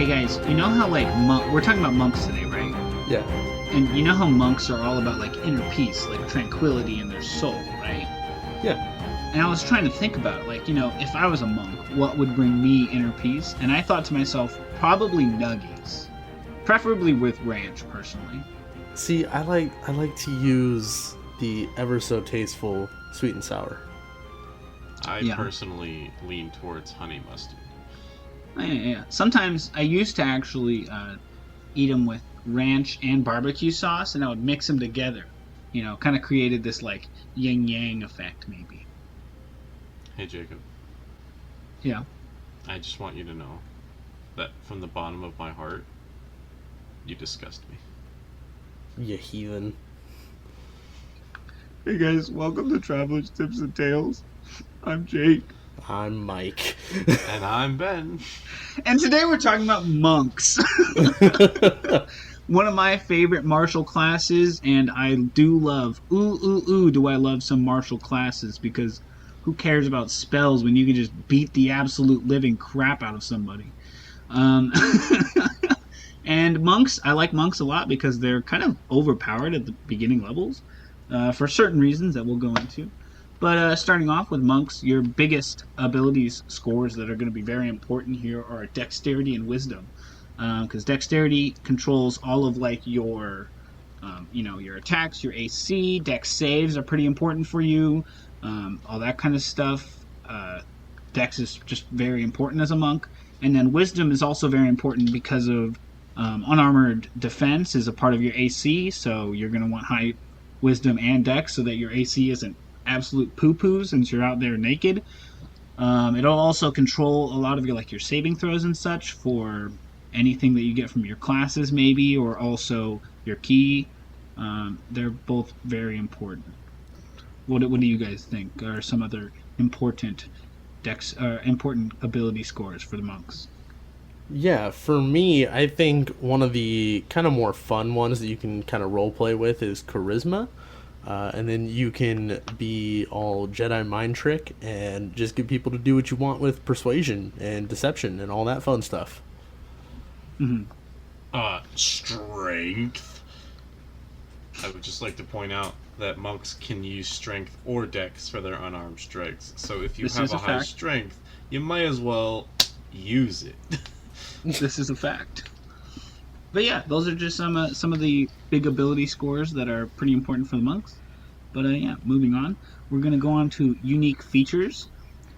guys, you know how like we're talking about monks today, right? Yeah. And you know how monks are all about like inner peace, like tranquility in their soul, right? Yeah. And I was trying to think about it, like, if I was a monk, what would bring me inner peace? And I thought to myself, probably nuggies, preferably with ranch, personally. See, I like to use the ever so tasteful sweet and sour. I personally lean towards honey mustard. Yeah. Sometimes I used to actually eat them with ranch and barbecue sauce, and I would mix them together. Kind of created this like yin-yang effect, maybe. Hey, Jacob. Yeah. I just want you to know that from the bottom of my heart, you disgust me. You heathen. Hey guys, welcome to Travelers, Tips, and Tales. I'm Jake. I'm Mike. And I'm Ben. And today we're talking about monks. One of my favorite martial classes, and I do love, do I love some martial classes, because who cares about spells when you can just beat the absolute living crap out of somebody? And monks, I like monks a lot because they're kind of overpowered at the beginning levels for certain reasons that we'll go into. But starting off with monks, your biggest abilities scores that are going to be very important here are dexterity and wisdom. Because dexterity controls all of like your attacks, your AC, dex saves are pretty important for you, all that kind of stuff. Dex is just very important as a monk. And then wisdom is also very important because of unarmored defense is a part of your AC, so you're going to want high wisdom and dex so that your AC isn't absolute poo-poo since you're out there naked. It'll also control a lot of your saving throws and such for anything that you get from your classes maybe, or also your ki. They're both very important. What do you guys think are some other important important ability scores for the monks? Yeah, for me, I think one of the kind of more fun ones that you can kind of role play with is charisma. And then you can be all Jedi mind trick and just get people to do what you want with persuasion and deception and all that fun stuff. Mm-hmm. Strength. I would just like to point out that monks can use strength or dex for their unarmed strikes. So if you have a high strength, you might as well use it. This is a fact. But yeah, those are just some of the big ability scores that are pretty important for the monks. But moving on, we're going to go on to unique features.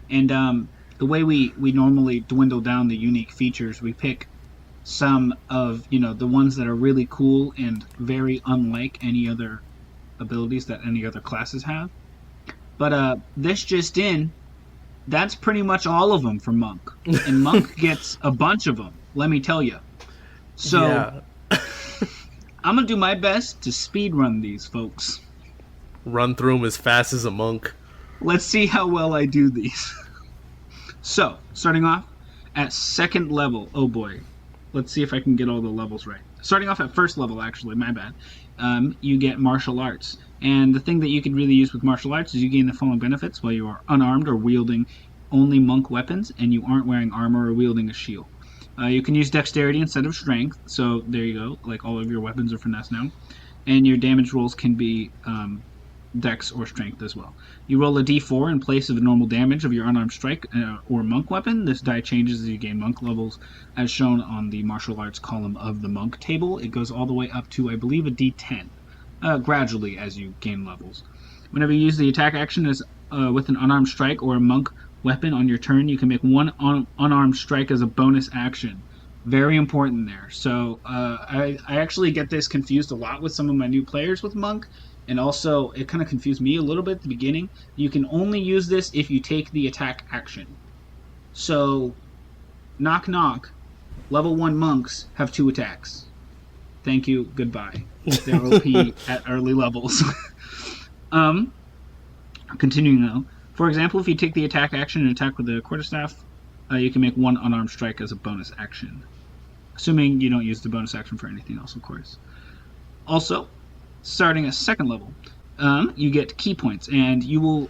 And the way we normally dwindle down the unique features, we pick some of the ones that are really cool and very unlike any other abilities that any other classes have. But this just in, that's pretty much all of them for monk. And monk gets a bunch of them, let me tell you. So Yeah. I'm going to do my best to speed run these, folks. Run through them as fast as a monk. Let's see how well I do these. So, starting off at second level. Oh boy. Let's see if I can get all the levels right. Starting off at first level, actually, my bad. You get martial arts. And the thing that you could really use with martial arts is you gain the following benefits while you are unarmed or wielding only monk weapons, and you aren't wearing armor or wielding a shield. You can use dexterity instead of strength, so there you go. Like, all of your weapons are finesse now. And your damage rolls can be dex or strength as well. You roll a d4 in place of the normal damage of your unarmed strike or monk weapon. This die changes as you gain monk levels, as shown on the martial arts column of the monk table. It goes all the way up to, I believe, a d10, gradually as you gain levels. Whenever you use the attack action as with an unarmed strike or a monk weapon on your turn, you can make one unarmed strike as a bonus action. Very important there. So I actually get this confused a lot with some of my new players with monk, and also it kind of confused me a little bit at the beginning. You can only use this if you take the attack action. So knock knock, level 1 monks have 2 attacks. Thank you, goodbye. They're OP at early levels. Continuing though. For example, if you take the attack action and attack with the quarterstaff, you can make one unarmed strike as a bonus action. Assuming you don't use the bonus action for anything else, of course. Also, starting at second level, you get key points, and you will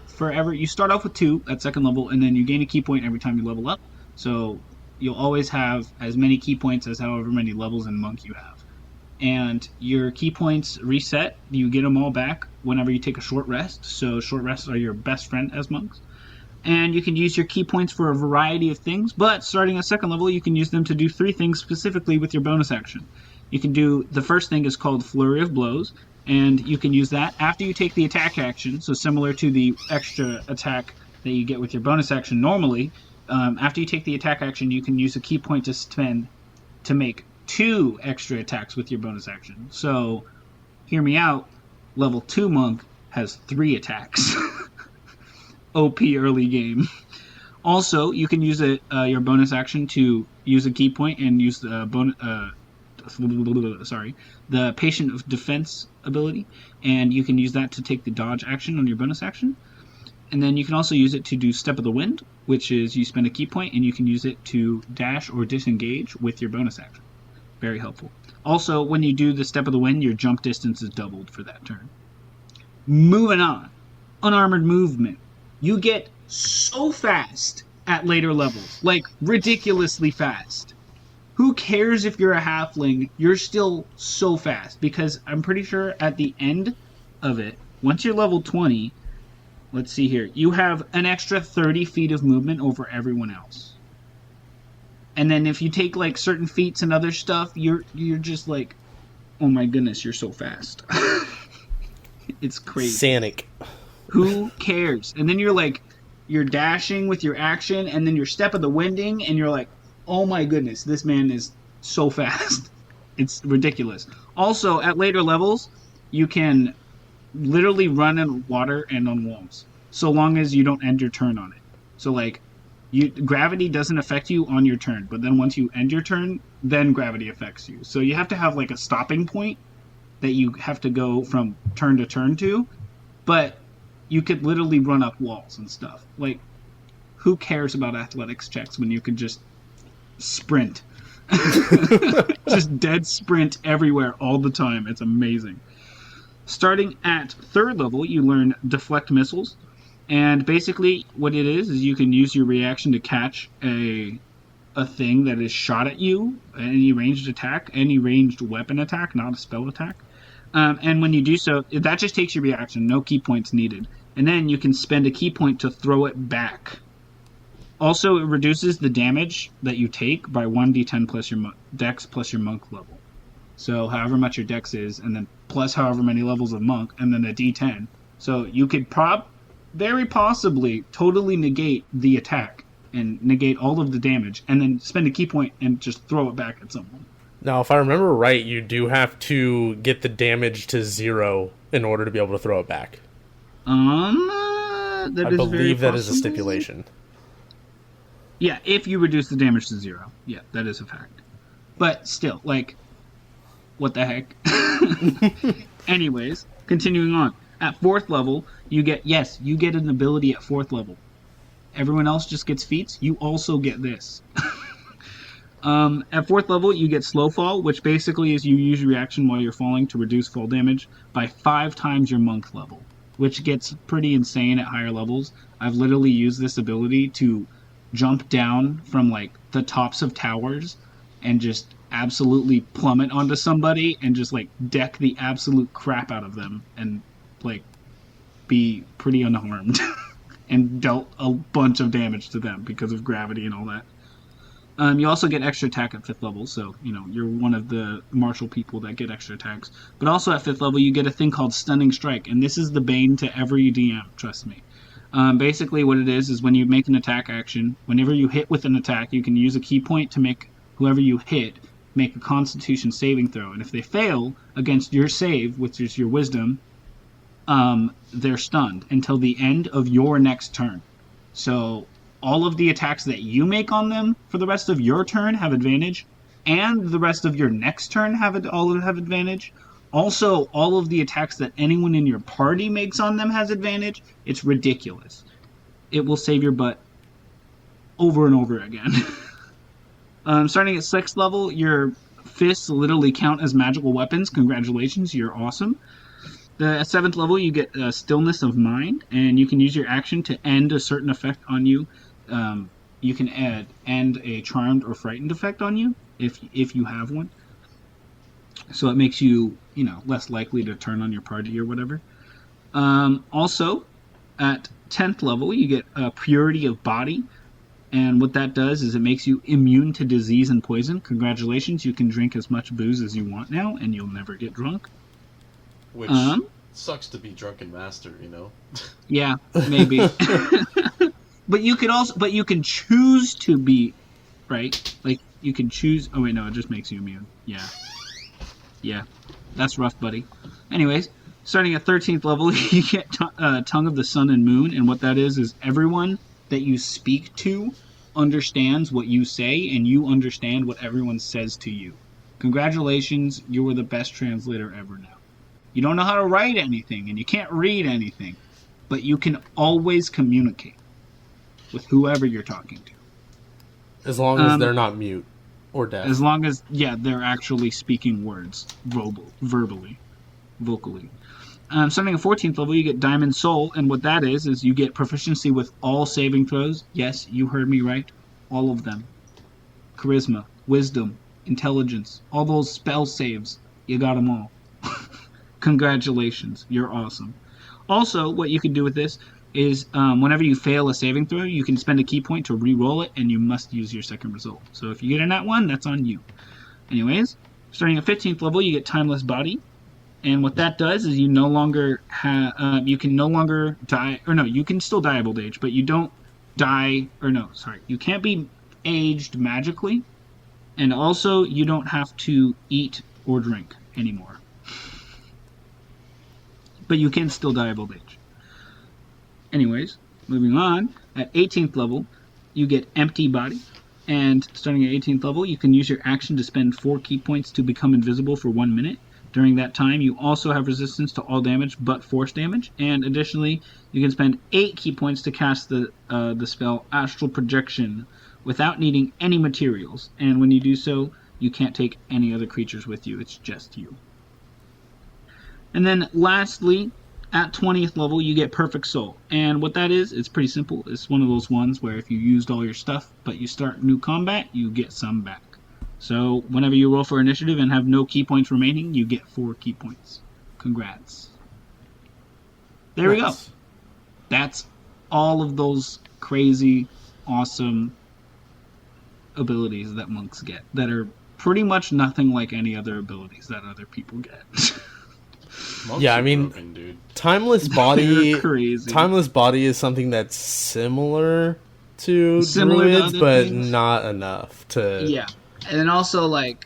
you start off with 2 at second level, and then you gain a key point every time you level up. So you'll always have as many key points as however many levels in monk you have. And your key points reset. You get them all back whenever you take a short rest. So short rests are your best friend as monks. And you can use your key points for a variety of things, but starting at second level, you can use them to do 3 things specifically with your bonus action. You can do, the first thing is called Flurry of Blows, and you can use that after you take the attack action, so similar to the extra attack that you get with your bonus action normally. After you take the attack action, you can use a key point to spend to make 2 extra attacks with your bonus action. So, hear me out, level 2 monk has 3 attacks. OP early game. Also, you can use your bonus action to use a key point and use the the Patient of Defense ability, and you can use that to take the dodge action on your bonus action. And then you can also use it to do Step of the Wind, which is you spend a key point and you can use it to dash or disengage with your bonus action. Very helpful. Also, when you do the Step of the Wind, your jump distance is doubled for that turn. Moving on. Unarmored movement. You get so fast at later levels. Like, ridiculously fast. Who cares if you're a halfling? You're still so fast. Because I'm pretty sure at the end of it, once you're level 20, let's see here, you have an extra 30 feet of movement over everyone else. And then if you take, like, certain feats and other stuff, you're just like, oh my goodness, you're so fast. It's crazy. Sanic. Who cares? And then you're dashing with your action, and then your Step of the Winding, and you're like, oh my goodness, this man is so fast. It's ridiculous. Also, at later levels, you can literally run in water and on walls, so long as you don't end your turn on it. So, like, gravity doesn't affect you on your turn, but then once you end your turn, then gravity affects you. So you have to have, like, a stopping point that you have to go from turn to turn to, but you could literally run up walls and stuff. Like, who cares about athletics checks when you could just sprint? Just dead sprint everywhere all the time. It's amazing. Starting at third level, you learn Deflect Missiles. And basically what it is you can use your reaction to catch a thing that is shot at you, any ranged attack, any ranged weapon attack, not a spell attack. And when you do so, that just takes your reaction, no key points needed. And then you can spend a key point to throw it back. Also, it reduces the damage that you take by 1d10 plus your dex plus your monk level. So however much your dex is, and then plus however many levels of monk, and then a d10. So you could very possibly totally negate the attack and negate all of the damage, and then spend a key point and just throw it back at someone. Now, if I remember right, you do have to get the damage to 0 in order to be able to throw it back. I believe that is a stipulation. Yeah, if you reduce the damage to 0. Yeah, that is a fact. But still, like, what the heck? Anyways, continuing on. At 4th level, you get an ability at 4th level. Everyone else just gets feats. You also get this. At 4th level, you get Slow Fall, which basically is you use reaction while you're falling to reduce fall damage by 5 times your monk level, which gets pretty insane at higher levels. I've literally used this ability to jump down from, like, the tops of towers and just absolutely plummet onto somebody and just, like, deck the absolute crap out of them and, like, be pretty unharmed and dealt a bunch of damage to them because of gravity and all that. You also get extra attack at 5th level, so, you know, you're one of the martial people that get extra attacks. But also at 5th level, you get a thing called Stunning Strike, and this is the bane to every DM, trust me. Basically what it is when you make an attack action, whenever you hit with an attack, you can use a key point to make whoever you hit make a Constitution saving throw. And if they fail against your save, which is your wisdom, they're stunned until the end of your next turn. So all of the attacks that you make on them for the rest of your turn have advantage, and the rest of your next turn have advantage. Also, all of the attacks that anyone in your party makes on them has advantage. It's ridiculous. It will save your butt over and over again. Starting at 6th level, your fists literally count as magical weapons. Congratulations, you're awesome. At 7th level, you get Stillness of Mind, and you can use your action to end a certain effect on you you can add a charmed or frightened effect on you if you have one. So it makes you, less likely to turn on your party or whatever. Also, at 10th level, you get Purity of Body. And what that does is it makes you immune to disease and poison. Congratulations, you can drink as much booze as you want now, and you'll never get drunk. Which sucks to be drunken master, Yeah, maybe. But you can choose to be, right? Like, you can choose... Oh, wait, no, it just makes you immune. Yeah. That's rough, buddy. Anyways, starting at 13th level, you get Tongue of the Sun and Moon, and what that is everyone that you speak to understands what you say, and you understand what everyone says to you. Congratulations, you were the best translator ever now. You don't know how to write anything, and you can't read anything, but you can always communicate with whoever you're talking to. As long as they're not mute or deaf. As long as, they're actually speaking words, vocally. Starting at 14th level, you get Diamond Soul, and what that is you get proficiency with all saving throws. Yes, you heard me right. All of them. Charisma, Wisdom, Intelligence, all those spell saves. You got them all. Congratulations, you're awesome. Also, what you can do with this is whenever you fail a saving throw, you can spend a key point to re-roll it, and you must use your second result. So if you get a nat 1, that's on you. Anyways, starting at 15th level, you get Timeless Body. And what that does is you no longer you can no longer die, or no, you can still die of old age, but you don't die, you can't be aged magically, and also you don't have to eat or drink anymore. But you can still die of old age. Anyways, moving on, at 18th level, you get Empty Body, and starting at 18th level, you can use your action to spend 4 key points to become invisible for 1 minute. During that time, you also have resistance to all damage but force damage, and additionally, you can spend 8 key points to cast the spell Astral Projection without needing any materials, and when you do so, you can't take any other creatures with you, it's just you. And then lastly, at 20th level, you get Perfect Soul, and what that is, it's pretty simple. It's one of those ones where if you used all your stuff, but you start new combat, you get some back. So, whenever you roll for initiative and have no key points remaining, you get 4 key points. Congrats. There we go. That's all of those crazy, awesome abilities that monks get that are pretty much nothing like any other abilities that other people get. Yeah, I mean, broken, dude. Timeless Body. Crazy. Timeless Body is something that's similar to Druids, but things. Not enough to. Yeah. And then also, like,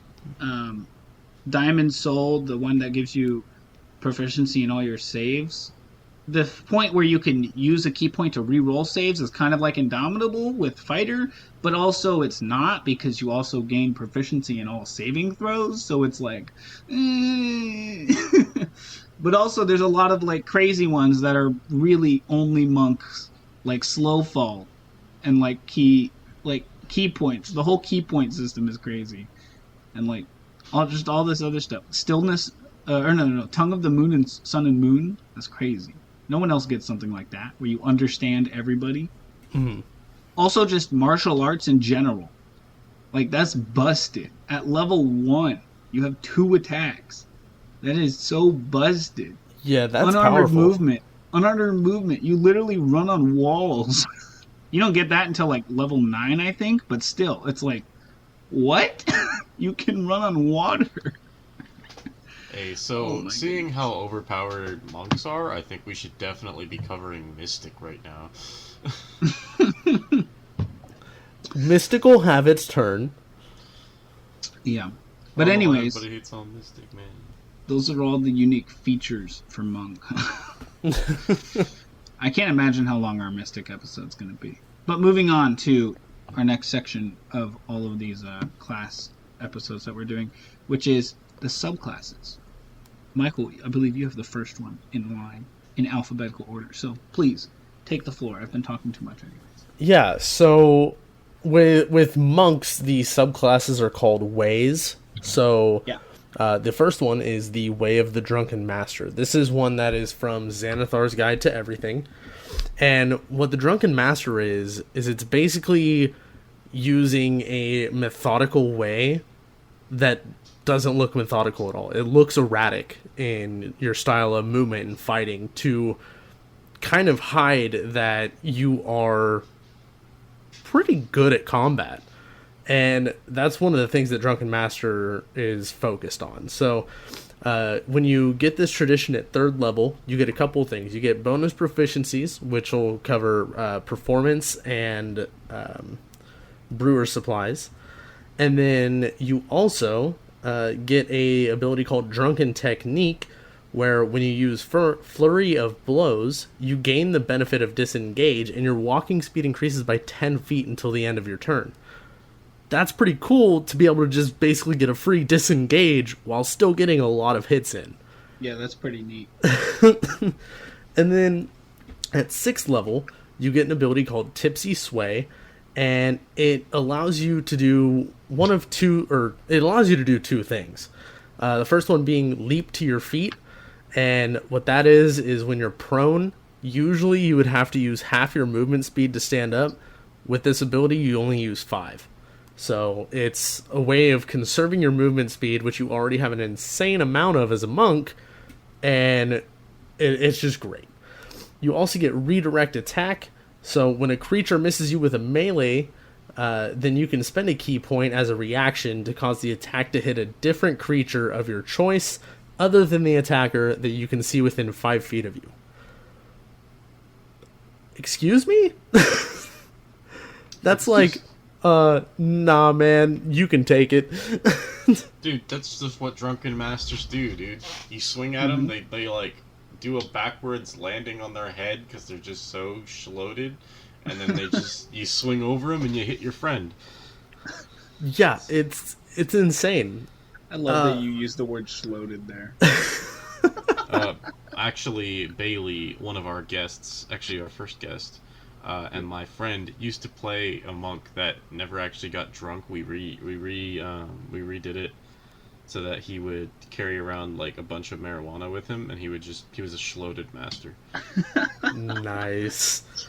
Diamond Soul, the one that gives you proficiency in all your saves. The point where you can use a key point to re-roll saves is kind of like Indomitable with Fighter, but also it's not because you also gain proficiency in all saving throws, so it's like... But also there's a lot of, like, crazy ones that are really only monks, like Slowfall and, like, key points. The whole key point system is crazy, and like all this other stuff. Stillness, Tongue of the Moon and Sun and Moon. That's crazy. No one else gets something like that where you understand everybody. Mm-hmm. Also, just martial arts in general, like that's busted. At level 1, you have 2 attacks. That is so busted. Yeah, that's unarmored powerful. Unarmored movement. You literally run on walls. You don't get that until, like, level 9, I think, but still, it's like, what? You can run on water. Hey, so, seeing how overpowered monks are, I think we should definitely be covering Mystic right now. Mystic will have its turn. Yeah. But anyways, everybody hates on Mystic, man. Those are all the unique features for monk. I can't imagine how long our Mystic episode's going to be. But moving on to our next section of all of these class episodes that we're doing, which is the subclasses. Michael, I believe you have the first one in line in alphabetical order. So please, take the floor. I've been talking too much anyways. Yeah, so with monks, the subclasses are called ways. So yeah. The first one is the Way of the Drunken Master. This is one that is from Xanathar's Guide to Everything. And what the Drunken Master is it's basically using a methodical way that doesn't look methodical at all. It looks erratic in your style of movement and fighting to kind of hide that you are pretty good at combat. And that's one of the things that Drunken Master is focused on. So when you get this tradition at 3rd level, you get a couple of things. You get bonus proficiencies, which will cover performance and brewer supplies. And then you also get a ability called Drunken Technique, where when you use Flurry of Blows, you gain the benefit of Disengage, and your walking speed increases by 10 feet until the end of your turn. That's pretty cool to be able to just basically get a free Disengage while still getting a lot of hits in. Yeah, that's pretty neat. And then at 6th level, you get an ability called Tipsy Sway, and it allows you to do two things. The first one being Leap to your feet, and what that is when you're prone, usually you would have to use half your movement speed to stand up. With this ability, you only use 5. So it's a way of conserving your movement speed, which you already have an insane amount of as a monk, and it's just great. You also get Redirect Attack, so when a creature misses you with a melee, then you can spend a key point as a reaction to cause the attack to hit a different creature of your choice, other than the attacker that you can see within 5 feet of you. Excuse me? That's like... nah, man, you can take it. Dude, that's just what Drunken Masters do, dude. You swing at them, they like, do a backwards landing on their head because they're just so shloated, and then you swing over them and you hit your friend. Yeah, it's insane. I love that you use the word shloated there. Actually, Bailey, one of our guests, actually our first guest, and my friend used to play a monk that never actually got drunk. We redid it so that he would carry around like a bunch of marijuana with him, and he was a shloated master. Nice. It's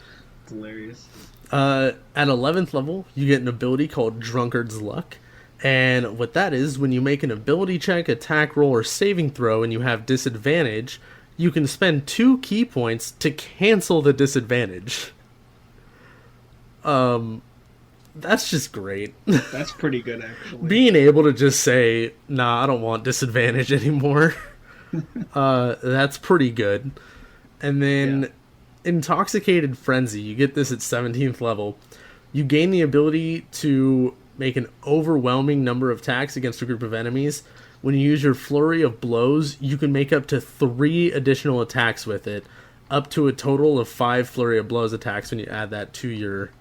hilarious. At 11th level, you get an ability called Drunkard's Luck. And what that is, when you make an ability check, attack roll, or saving throw, and you have disadvantage, you can spend 2 key points to cancel the disadvantage. That's just great. That's pretty good, actually. Being able to just say, nah, I don't want disadvantage anymore. That's pretty good. And then Intoxicated Frenzy, you get this at 17th level. You gain the ability to make an overwhelming number of attacks against a group of enemies. When you use your Flurry of Blows, you can make up to 3 additional attacks with it, up to a total of 5 Flurry of Blows attacks when you add that to your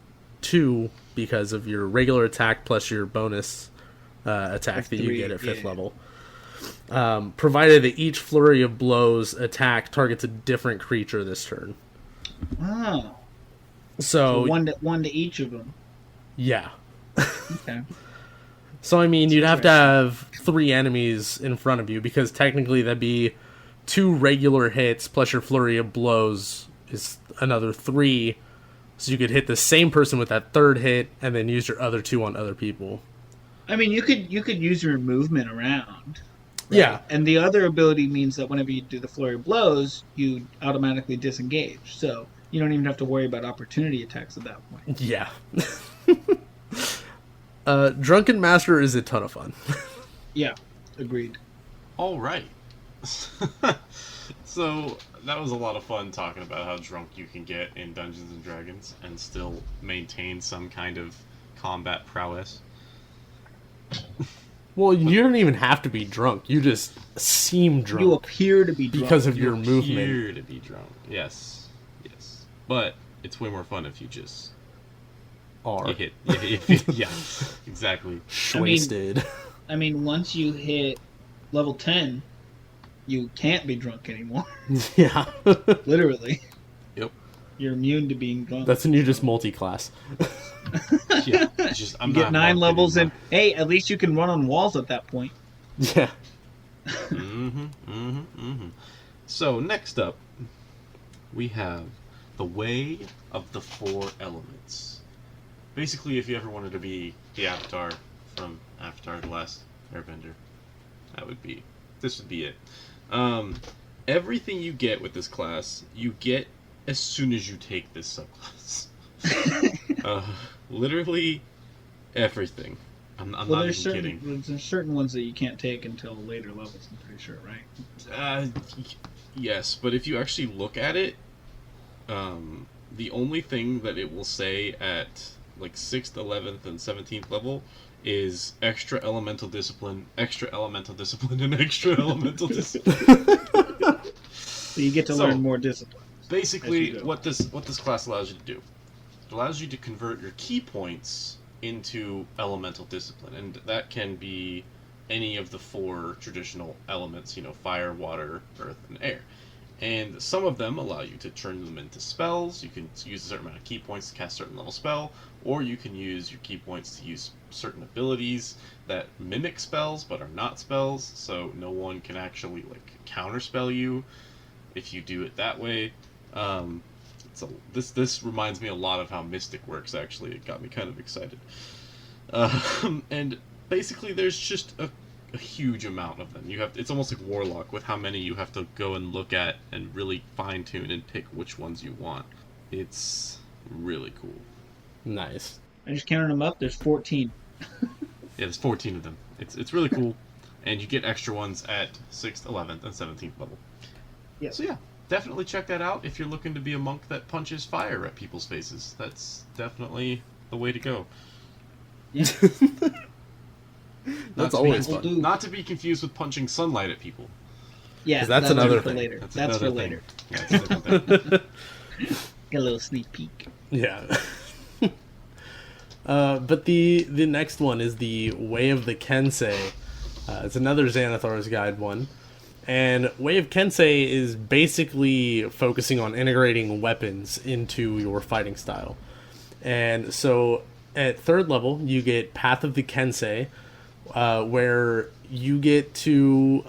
2 because of your regular attack plus your bonus attack that you get at 5th level. Provided that each Flurry of Blows attack targets a different creature this turn. Wow. So one to each of them. Yeah. Okay. So, I mean, you'd have to have 3 enemies in front of you, because technically that'd be 2 regular hits, plus your Flurry of Blows is another 3. So you could hit the same person with that 3rd hit, and then use your other 2 on other people. I mean, you could use your movement around. Right? Yeah. And the other ability means that whenever you do the Flurry of Blows, you automatically disengage. So you don't even have to worry about opportunity attacks at that point. Yeah. Drunken Master is a ton of fun. Yeah, agreed. All right. So that was a lot of fun talking about how drunk you can get in Dungeons and Dragons and still maintain some kind of combat prowess. Well, you don't even have to be drunk. You just seem drunk. You appear to be drunk because of your movement. You appear to be drunk. Yes. But it's way more fun if you just are. You hit. Yeah, exactly. Wasted. I mean, once you hit level 10, you can't be drunk anymore. Yeah. Literally. Yep. You're immune to being drunk. That's when you just multi-class. Yeah. It's just, you get 9 levels, and hey, at least you can run on walls at that point. Yeah. So next up, we have the Way of the 4 Elements. basically, if you ever wanted to be the Avatar from Avatar: The Last Airbender, this would be it. Everything you get with this class, you get as soon as you take this subclass. Literally everything. I'm not even kidding. There's certain ones that you can't take until later levels, I'm pretty sure, right? Yes, but if you actually look at it, the only thing that it will say at like 6th, 11th, and 17th level is extra elemental discipline, and extra elemental discipline. So you get to learn more discipline. Basically, what this class allows you to do, it allows you to convert your key points into elemental discipline, and that can be any of the 4 traditional elements, fire, water, earth, and air. And some of them allow you to turn them into spells. You can use a certain amount of key points to cast a certain level spell, or you can use your key points to use certain abilities that mimic spells but are not spells, so no one can actually counterspell you if you do it that way. This reminds me a lot of how Mystic works, actually. It got me kind of excited. And basically there's just a huge amount of them. It's almost like Warlock with how many you have to go and look at and really fine-tune and pick which ones you want. It's really cool. Nice. I just counted them up. There's 14. Yeah, there's 14 of them. It's really cool. And you get extra ones at 6th, 11th, and 17th level. Yeah. So yeah, definitely check that out if you're looking to be a monk that punches fire at people's faces. That's definitely the way to go. Yeah. That's always fun. Not to be confused with punching sunlight at people. Yeah, that's another thing. Later. That's for thing. later. Yeah, that's a different thing. Get a little sneak peek. Yeah. But the next one is the Way of the Kensei. It's another Xanathar's Guide one. And Way of Kensei is basically focusing on integrating weapons into your fighting style. And so at 3rd level, you get Path of the Kensei, where you get to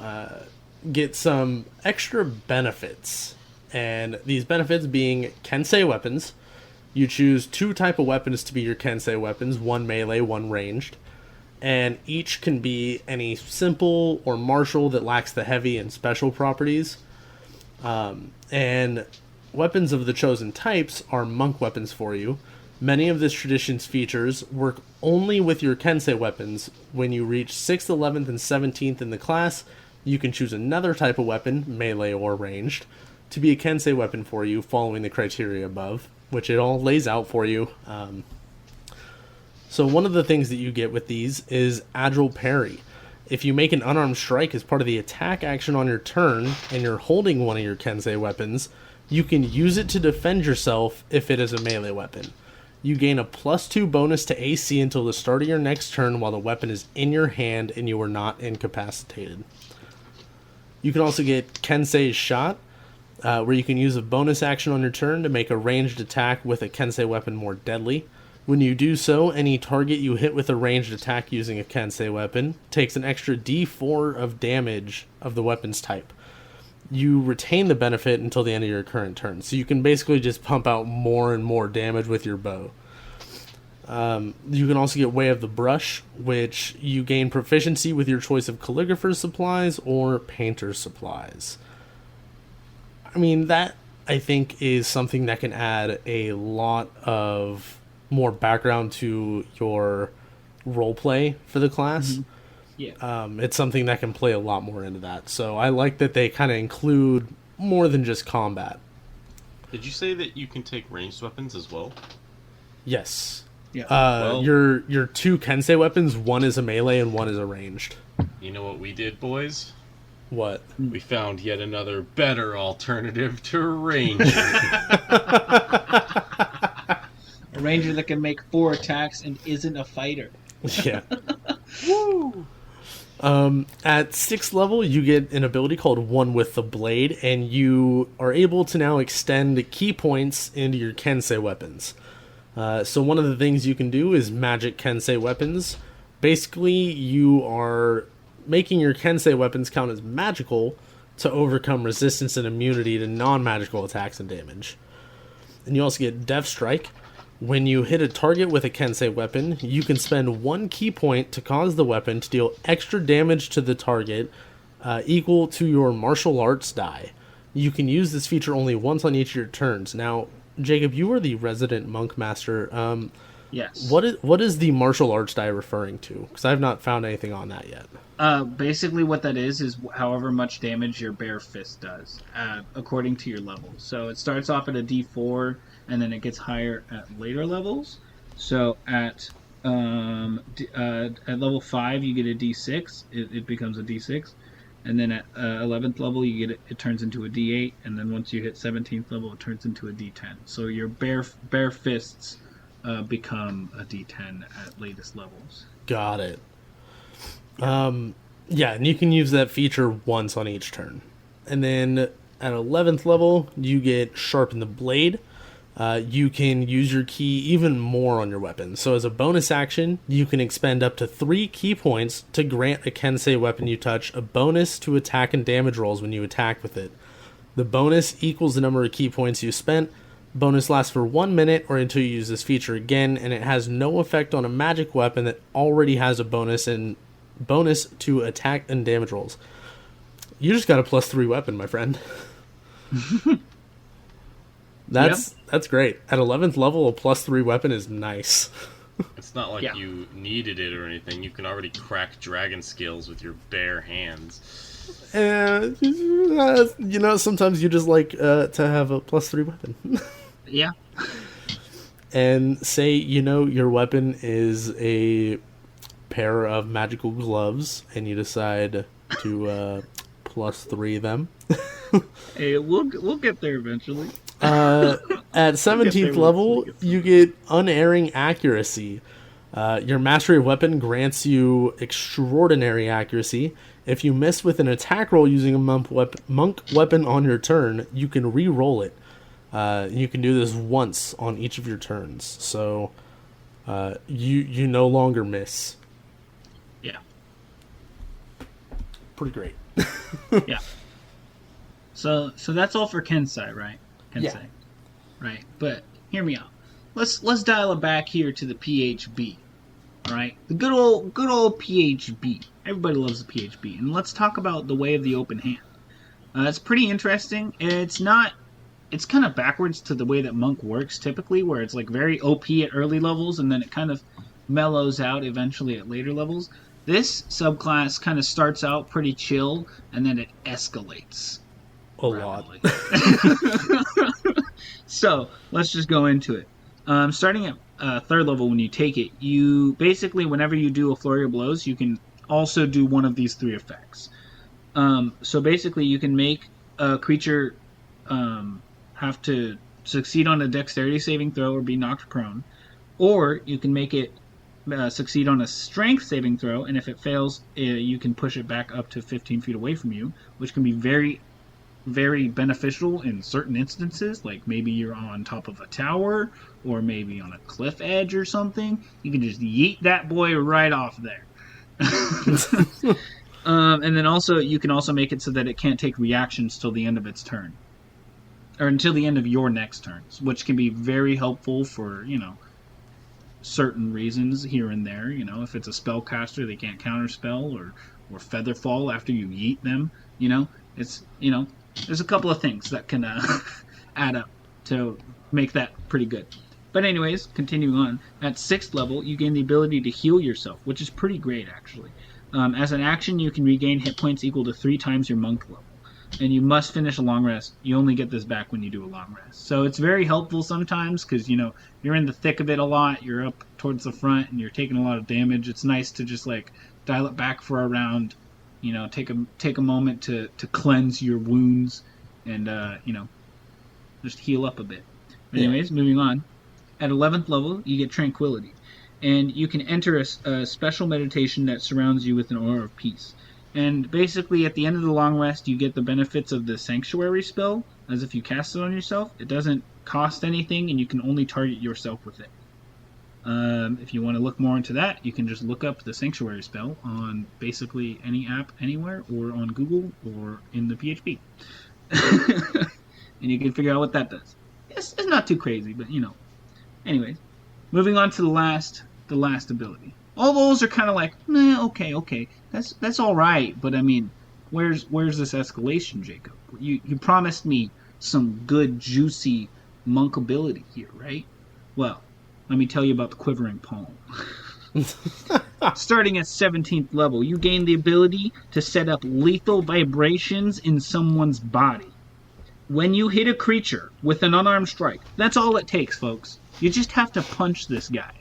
get some extra benefits. And these benefits being Kensei weapons. You choose 2 type of weapons to be your Kensei weapons, 1 melee, 1 ranged. And each can be any simple or martial that lacks the heavy and special properties. And weapons of the chosen types are monk weapons for you. Many of this tradition's features work only with your Kensei weapons. When you reach 6th, 11th, and 17th in the class, you can choose another type of weapon, melee or ranged, to be a Kensei weapon for you following the criteria above, which it all lays out for you. So one of the things that you get with these is Agile Parry. If you make an unarmed strike as part of the attack action on your turn, and you're holding one of your Kensei weapons, you can use it to defend yourself if it is a melee weapon. You gain a +2 bonus to AC until the start of your next turn while the weapon is in your hand and you are not incapacitated. You can also get Kensei's Shot, where you can use a bonus action on your turn to make a ranged attack with a Kensei weapon more deadly. When you do so, any target you hit with a ranged attack using a Kensei weapon takes an extra d4 of damage of the weapon's type. You retain the benefit until the end of your current turn, so you can basically just pump out more and more damage with your bow. You can also get Way of the Brush, which you gain proficiency with your choice of calligrapher's supplies or painter's supplies. I mean, that, I think, is something that can add a lot of more background to your roleplay for the class. Mm-hmm. Yeah. It's something that can play a lot more into that. So I like that they kind of include more than just combat. Did you say that you can take ranged weapons as well? Yes. Yeah. Your 2 Kensei weapons, one is a melee and one is a ranged. You know what we did, boys? What? We found yet another better alternative to ranged. A ranger that can make 4 attacks and isn't a fighter. Yeah. Woo! At 6th level, you get an ability called One with the Blade, and you are able to now extend key points into your Kensei weapons. So one of the things you can do is magic Kensei weapons. Basically, you are making your Kensei weapons count as magical to overcome resistance and immunity to non-magical attacks and damage. And you also get Death Strike, When you hit a target with a Kensei weapon, you can spend 1 key point to cause the weapon to deal extra damage to the target equal to your martial arts die. You can use this feature only once on each of your turns. Now, Jacob, you are the resident monk master. Yes. What is the martial arts die referring to? Because I've not found anything on that yet. Basically what that is however much damage your bare fist does, according to your level. So it starts off at a D4, and then it gets higher at later levels. So at level 5, you get a D6. It becomes a D6. And then at 11th level, you get it turns into a D8. And then once you hit 17th level, it turns into a D10. So your bare fists become a D10 at latest levels. Got it. Yeah, and you can use that feature once on each turn. And then at 11th level, you get Sharpen the Blade. You can use your key even more on your weapon. So as a bonus action, you can expend up to 3 key points to grant a Kensei weapon you touch a bonus to attack and damage rolls when you attack with it. The bonus equals the number of key points you spent. Bonus lasts for 1 minute or until you use this feature again, and it has no effect on a magic weapon that already has a bonus to attack and damage rolls. You just got a +3 weapon, my friend. That's great. At 11th level, a +3 weapon is nice. It's not like you needed it or anything. You can already crack dragon skills with your bare hands. Sometimes you just like to have a +3 weapon. Yeah. And say, your weapon is a pair of magical gloves, and you decide to +3 them. Hey, we'll get there eventually. At 17th level, you get Unerring Accuracy. Your Mastery of Weapon grants you extraordinary accuracy. If you miss with an attack roll using a monk weapon on your turn, you can re-roll it. You can do this once on each of your turns. So you no longer miss. Yeah. Pretty great. Yeah. So that's all for Kensei, right? Kensei. Yeah. Right. But hear me out. Let's dial it back here to the PHB. All right? The good old PHB. Everybody loves the PHB. And let's talk about the way of the open hand. It's pretty interesting. It's kind of backwards to the way that Monk works typically, where it's like very OP at early levels and then it kind of mellows out eventually at later levels. This subclass kind of starts out pretty chill and then it escalates. A lot. So let's just go into it. Starting at 3rd level, when you take it, you basically, whenever you do a flurry of blows, you can also do one of these 3 effects. So basically, you can make a creature have to succeed on a dexterity saving throw or be knocked prone, or you can make it succeed on a strength saving throw, and if it fails, you can push it back up to 15 feet away from you, which can be very, very beneficial in certain instances, like maybe you're on top of a tower, or maybe on a cliff edge or something. You can just yeet that boy right off there. And then also, you can also make it so that it can't take reactions till the end of its turn. Or until the end of your next turns, which can be very helpful for, certain reasons here and there. If it's a spellcaster, they can't counterspell or feather fall after you yeet them. It's, there's a couple of things that can add up to make that pretty good. But anyways, continuing on, at 6th level, you gain the ability to heal yourself, which is pretty great, actually. As an action, you can regain hit points equal to 3 times your monk level. And you must finish a long rest. You only get this back when you do a long rest. So it's very helpful sometimes because, you're in the thick of it a lot. You're up towards the front and you're taking a lot of damage. It's nice to just, dial it back for a round. Take a moment to cleanse your wounds and, just heal up a bit. But anyways, moving on. At 11th level, you get Tranquility. And you can enter a special meditation that surrounds you with an aura of peace. And basically, at the end of the long rest, you get the benefits of the Sanctuary spell, as if you cast it on yourself. It doesn't cost anything, and you can only target yourself with it. If you want to look more into that, you can just look up the Sanctuary spell on basically any app anywhere, or on Google, or in the PHP. And you can figure out what that does. It's not too crazy, but, Anyways, moving on to the last ability. All those are kind of like, okay, that's all right. But I mean, where's this escalation, Jacob? You promised me some good juicy monk ability here, right? Well, let me tell you about the quivering palm. Starting at 17th level, you gain the ability to set up lethal vibrations in someone's body. When you hit a creature with an unarmed strike, that's all it takes, folks. You just have to punch this guy.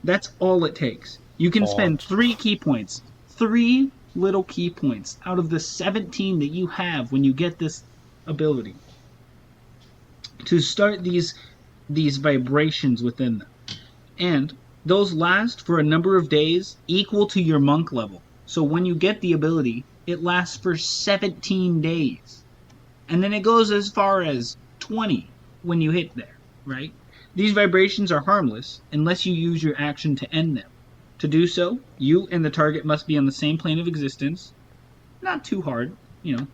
That's all it takes. You can spend 3 key points. 3 little key points out of the 17 that you have when you get this ability to start these vibrations within them. And those last for a number of days equal to your monk level. So when you get the ability, it lasts for 17 days. And then it goes as far as 20 when you hit there, right? These vibrations are harmless unless you use your action to end them. To do so, you and the target must be on the same plane of existence. Not too hard, you know.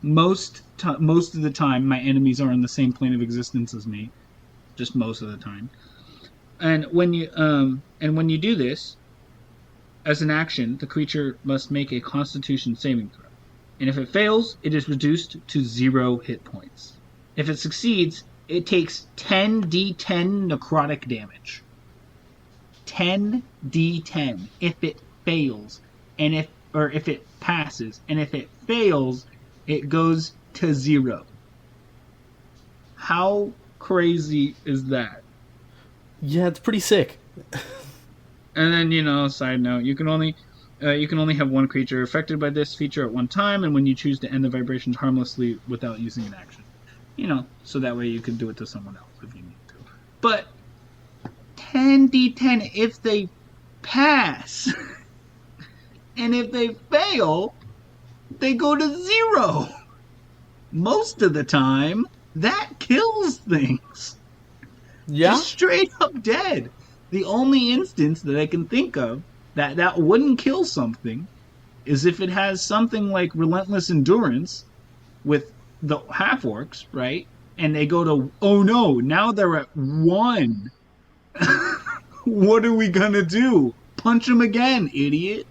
Most of the time, my enemies are on the same plane of existence as me. Just most of the time. And when you do this, as an action, the creature must make a Constitution saving throw. And if it fails, it is reduced to 0 hit points. If it succeeds, it takes 10d10 necrotic damage. 10d10 if it fails, and if it passes, and if it fails, it goes to 0. How crazy is that? Yeah, it's pretty sick. And then, side note, you can only have one creature affected by this feature at one time, and when you choose to end the vibrations harmlessly without using an action. So that way you can do it to someone else if you need to. But 10d10 if they pass. And if they fail, they go to 0. Most of the time, that kills things. Yeah? Just straight up dead. The only instance that I can think of that wouldn't kill something is if it has something like Relentless Endurance with the half-orcs, right? And they go to, oh no, now they're at 1. What are we gonna do? Punch him again, idiot.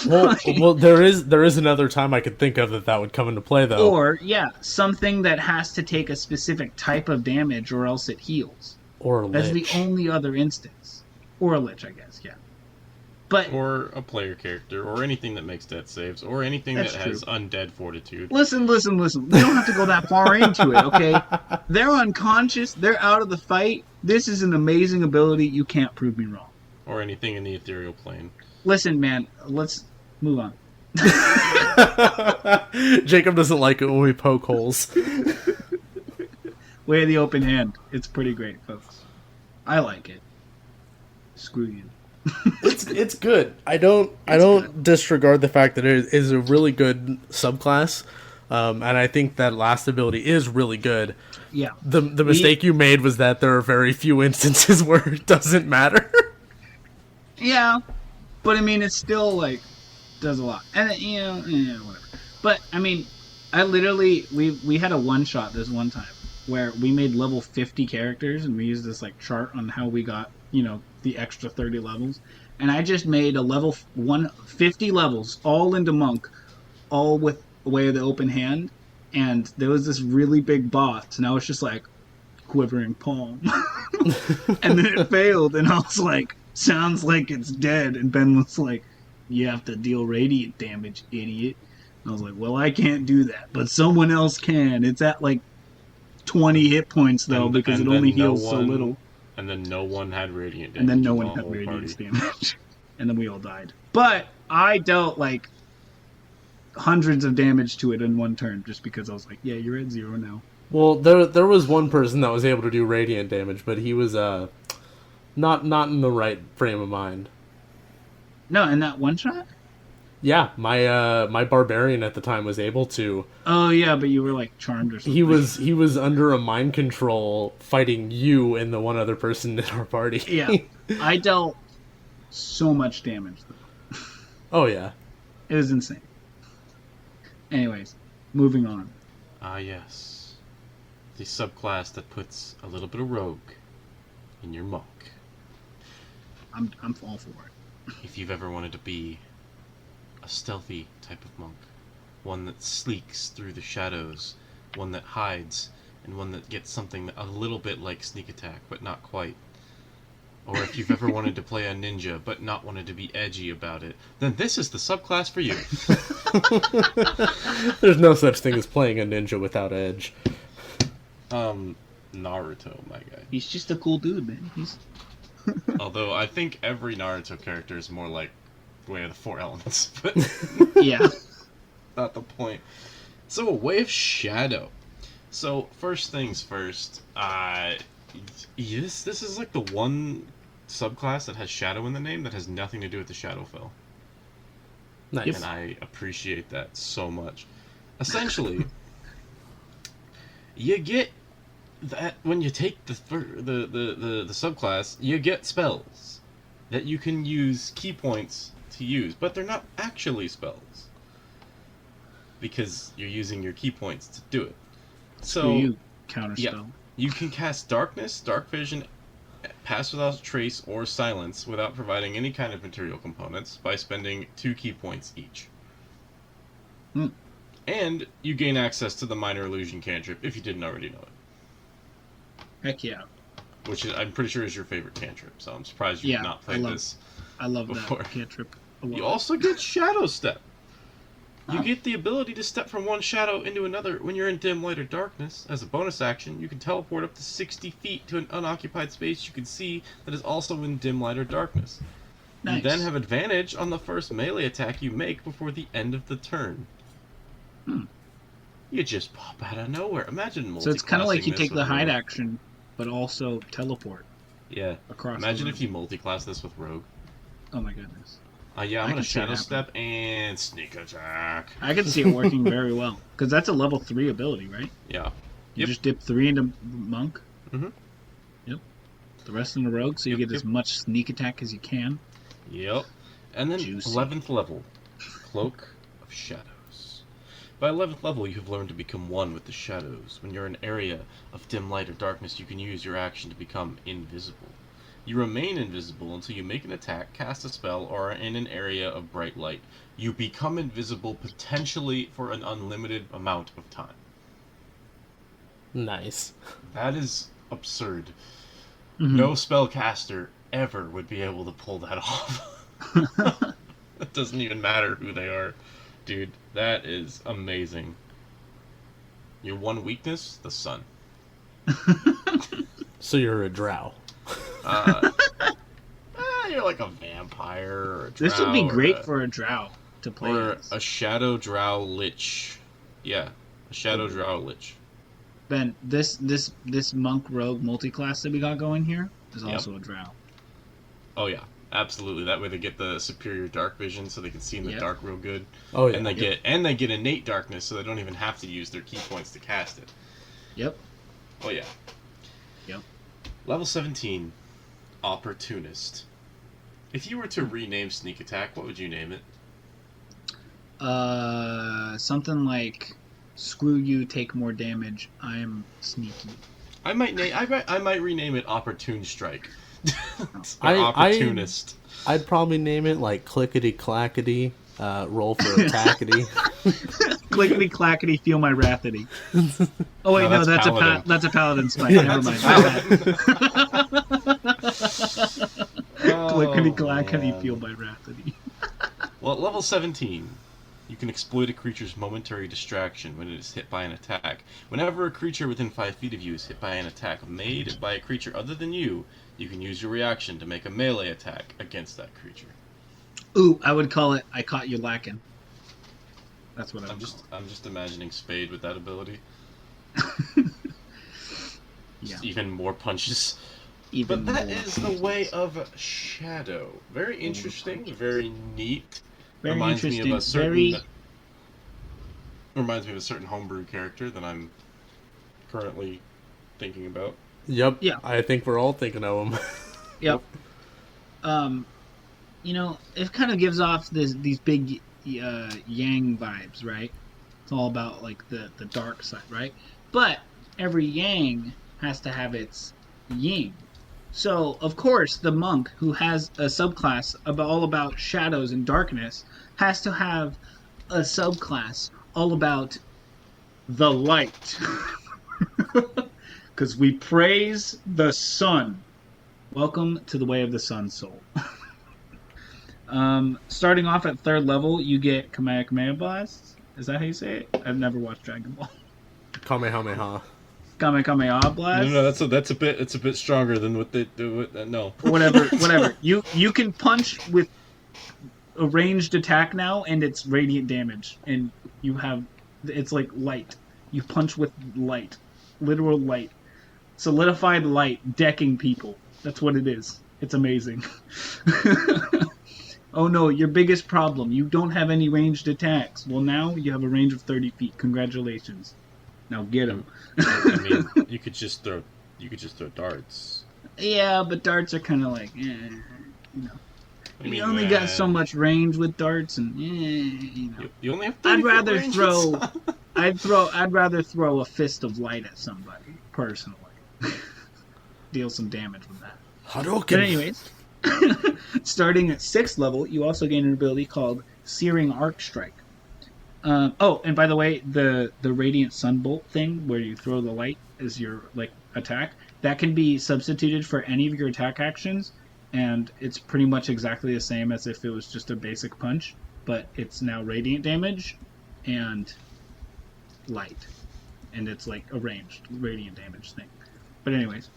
Well, there is another time I could think of that would come into play, though. Or, yeah, something that has to take a specific type of damage or else it heals. Or a lich. That's the only other instance. Or a lich, I guess, yeah. But or a player character, or anything that makes death saves, or anything that has undead fortitude. Listen. We don't have to go that far into it, okay? They're unconscious. They're out of the fight. This is an amazing ability. You can't prove me wrong. Or anything in the ethereal plane. Listen, man. Let's move on. Jacob doesn't like it when we poke holes. Way of the open hand. It's pretty great, folks. I like it. Screw you. It's good. I don't disregard the fact that it is a really good subclass, and I think that last ability is really good. Yeah. The mistake you made was that there are very few instances where it doesn't matter. Yeah, but I mean, it still does a lot, and whatever. But I mean, I literally we had a one shot this one time where we made level 50 characters, and we used this chart on how we got the extra 30 levels, and I just made a level 150 levels all into monk, all with Way of the Open Hand, and there was this really big boss, and I was just like, quivering palm, and then it failed, and I was like, sounds like it's dead, and Ben was like, you have to deal radiant damage, idiot. And I was like, well, I can't do that, but someone else can. It's at 20 hit points though, because it only heals so little. And then no one had radiant damage. And then no one had radiant damage. And then we all died. But I dealt hundreds of damage to it in one turn, just because I was like, yeah, you're at 0 now. Well, there was one person that was able to do radiant damage, but he was not in the right frame of mind. No, in that one shot? Yeah, my barbarian at the time was able to. Oh yeah, but you were charmed or something. He was under a mind control fighting you and the one other person in our party. Yeah, I dealt so much damage though. Oh yeah, it was insane. Anyways, moving on. Ah yes, the subclass that puts a little bit of rogue in your monk. I'm all for it. If you've ever wanted to be a stealthy type of monk, one that sneaks through the shadows, one that hides, and one that gets something a little bit like sneak attack, but not quite. Or if you've ever wanted to play a ninja, but not wanted to be edgy about it, then this is the subclass for you. There's no such thing as playing a ninja without edge. Naruto, my guy. He's just a cool dude, man. He's Although I think every Naruto character is more like Way of the Four Elements, but yeah. not the point. So, a Way of Shadow. So, first things first, this is like the one subclass that has shadow in the name that has nothing to do with the Shadowfell. Nice. And I appreciate that so much. Essentially, you get that when you take the subclass, you get spells that you can use key points to use, but they're not actually spells because you're using your key points to do it. So you counterspell. Yeah, you can cast Darkness, Dark Vision, Pass Without Trace, or Silence without providing any kind of material components by spending 2 key points each. Hmm. And you gain access to the Minor Illusion cantrip if you didn't already know it. Heck yeah. Which is, I'm pretty sure is your favorite cantrip, so I'm surprised you've not played this. I love before. that cantrip. You also get Shadow Step. You get the ability to step from one shadow into another when you're in dim light or darkness. As a bonus action, you can teleport up to 60 feet to an unoccupied space you can see that is also in dim light or darkness. Nice. You then have advantage on the first melee attack you make before the end of the turn. You just pop out of nowhere. Imagine multi-classing. So it's kind of like you this take the with hide Rogue. action, but also teleport. Yeah. Across. Imagine if you multi-class this with Rogue. Oh my goodness. Yeah, I'm I gonna can see it Shadow happening. Step and Sneak Attack. I can see it working very well because that's a level 3 ability, right? Yeah. You Yep. just dip 3 into monk. Mhm. Yep. The rest in the rogue, so you Yep, get as much sneak attack as you can. Yep. And then Juicy. 11th level, Cloak of Shadows. By 11th level, you have learned to become one with the shadows. When you're in an area of dim light or darkness, you can use your action to become invisible. You remain invisible until you make an attack, cast a spell, or are in an area of bright light. You become invisible potentially for an unlimited amount of time. Nice. That is absurd. Mhm. No spellcaster ever would be able to pull that off. It doesn't even matter who they are. Dude, that is amazing. Your one weakness? The sun. So you're a drow. You're like a vampire or a drow. This would be great or for a drow to play or as. a shadow drow lich. Yeah, a shadow drow lich. Ben, this monk rogue multi-class that we got going here is Yep. also a drow. Oh yeah, absolutely. That way they get the superior dark vision, so they can see in the Yep. dark real good. Oh yeah. And they get innate darkness, so they don't even have to use their key points to cast it. Yep. Oh yeah. Yep. Level 17, Opportunist. If you were to rename Sneak Attack, what would you name it? Something like, "Screw you, take more damage. I'm sneaky." I might rename it Opportune Strike. Or I- Opportunist. I'd probably name it like clickety clackety, roll for attackety. Clickety clackety, feel my wrathity. Oh wait, No, no, that's Paladin. that's a paladin spike. Never mind. Clickety clackety, man. feel my wrathity. Well, at level 17, you can exploit a creature's momentary distraction when it is hit by an attack. Whenever a creature within 5 feet of you is hit by an attack made by a creature other than you, you can use your reaction to make a melee attack against that creature. Ooh, I would call it "I caught you lacking." That's what I'm just imagining Spade with that ability. Yeah. Even more punches. Even But that more. is the Way of Shadow. Very interesting, very neat. Very reminds me of a interesting. certain reminds me of a certain homebrew character that I'm currently thinking about. Yep. Yeah. I think we're all thinking of them. Yep. You know, it kind of gives off these big yang vibes, right? It's all about like the dark side, right? But every yang has to have its yin. So, of course, the monk who has a subclass all about shadows and darkness has to have a subclass all about the light. Because we praise the sun. Welcome to the way of the sun, soul. Starting off at 3rd level, you get Kamehameha Blasts. Is that how you say it? I've never watched Dragon Ball. Kamehameha. Kamehameha Blast. No, that's a bit stronger than what they do. No. Whatever. You can punch with a ranged attack now, and it's radiant damage, and it's like light. You punch with light, literal light, solidified light, decking people. That's what it is. It's amazing. Oh no, your biggest problem. You don't have any ranged attacks. Well, now you have a range of 30 feet. Congratulations. Now get him. I mean, you could just throw darts. Yeah, but darts are kind of like, you know. You only got so much range with darts, and you know. You only have 30 I'd rather throw a fist of light at somebody personally. Deal some damage with that. Hadouken. But anyways, starting at 6th level, you also gain an ability called Searing Arc Strike. And by the way, the Radiant Sunbolt thing, where you throw the light as your attack, that can be substituted for any of your attack actions, and it's pretty much exactly the same as if it was just a basic punch, but it's now radiant damage and light, and it's like a ranged radiant damage thing. But anyways,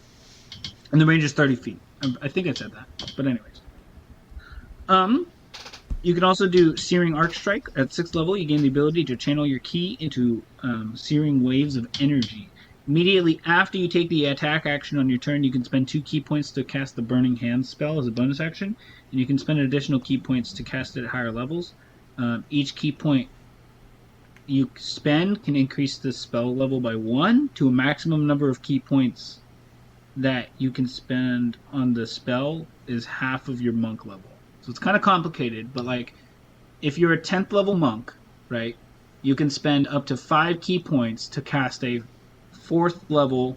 and the range is 30 feet. I think I said that, but anyways. You can also do Searing Arc Strike. At 6th level, you gain the ability to channel your ki into searing waves of energy. Immediately after you take the attack action on your turn, you can spend 2 ki points to cast the Burning Hands spell as a bonus action, and you can spend additional ki points to cast it at higher levels. Each ki point you spend can increase the spell level by 1 to a maximum number of ki points that you can spend on the spell is half of your monk level. So it's kind of complicated, but if you're a 10th level monk, right, you can spend up to 5 ki points to cast a 4th level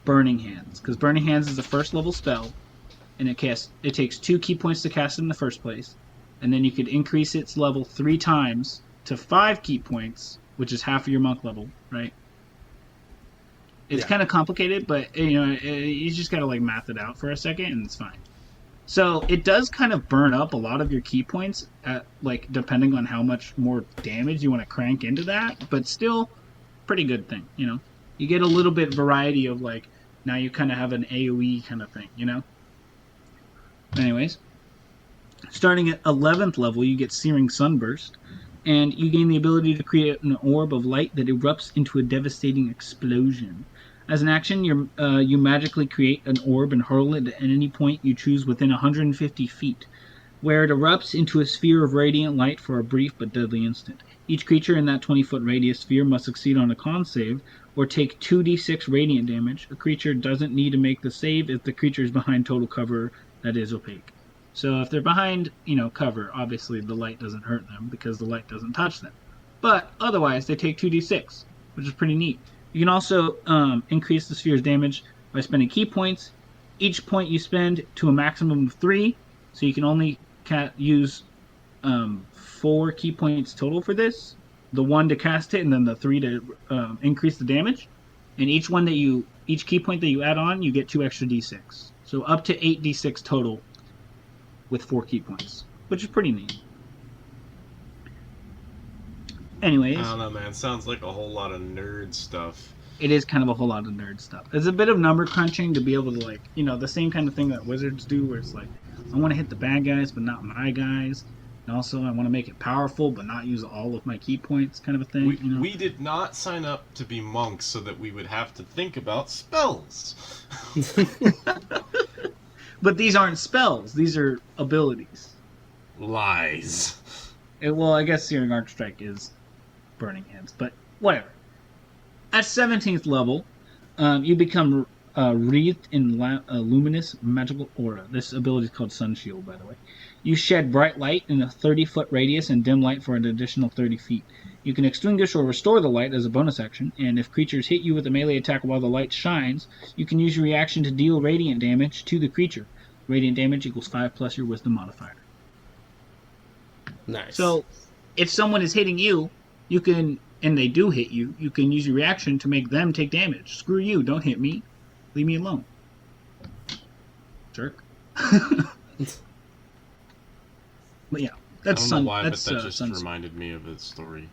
Burning Hands, because Burning Hands is a 1st level spell, and it takes 2 ki points to cast it in the first place, and then you could increase its level 3 times to 5 ki points, which is half of your monk level, right? It's kind of complicated, but you just gotta math it out for a second, and it's fine. So it does kind of burn up a lot of your ki points, depending on how much more damage you want to crank into that, but still, pretty good thing, You get a little bit variety of now you kind of have an AoE kind of thing, Anyways, starting at 11th level, you get Searing Sunburst, and you gain the ability to create an orb of light that erupts into a devastating explosion. As an action, you magically create an orb and hurl it at any point you choose within 150 feet, where it erupts into a sphere of radiant light for a brief but deadly instant. Each creature in that 20-foot radius sphere must succeed on a con save, or take 2d6 radiant damage. A creature doesn't need to make the save if the creature is behind total cover that is opaque. So if they're behind, cover, obviously the light doesn't hurt them because the light doesn't touch them. But otherwise, they take 2d6, which is pretty neat. You can also increase the sphere's damage by spending ki points. Each point you spend to a maximum of 3, so you can only use 4 ki points total for this. The 1 to cast it, and then the 3 to increase the damage. And each ki point that you add on, you get 2 extra d6. So up to 8 d6 total with 4 ki points, which is pretty neat. Anyways, I don't know, man. Sounds like a whole lot of nerd stuff. It is kind of a whole lot of nerd stuff. It's a bit of number crunching to be able to the same kind of thing that wizards do, where it's I want to hit the bad guys but not my guys, and also I want to make it powerful but not use all of my ki points, kind of a thing. We did not sign up to be monks so that we would have to think about spells. But these aren't spells; these are abilities. Lies. Well, I guess Searing Arc Strike is Burning Hands, but whatever. At 17th level, you become wreathed in a luminous magical aura. This ability is called Sun Shield, by the way. You shed bright light in a 30-foot radius and dim light for an additional 30 feet. You can extinguish or restore the light as a bonus action, and if creatures hit you with a melee attack while the light shines, you can use your reaction to deal radiant damage to the creature. Radiant damage equals 5 plus your wisdom modifier. Nice. So, if someone is hitting you, you can, and they do hit you, you can use your reaction to make them take damage. Screw you, don't hit me. Leave me alone. Jerk. But yeah, that's I don't know why, that's, but that just reminded me of a story.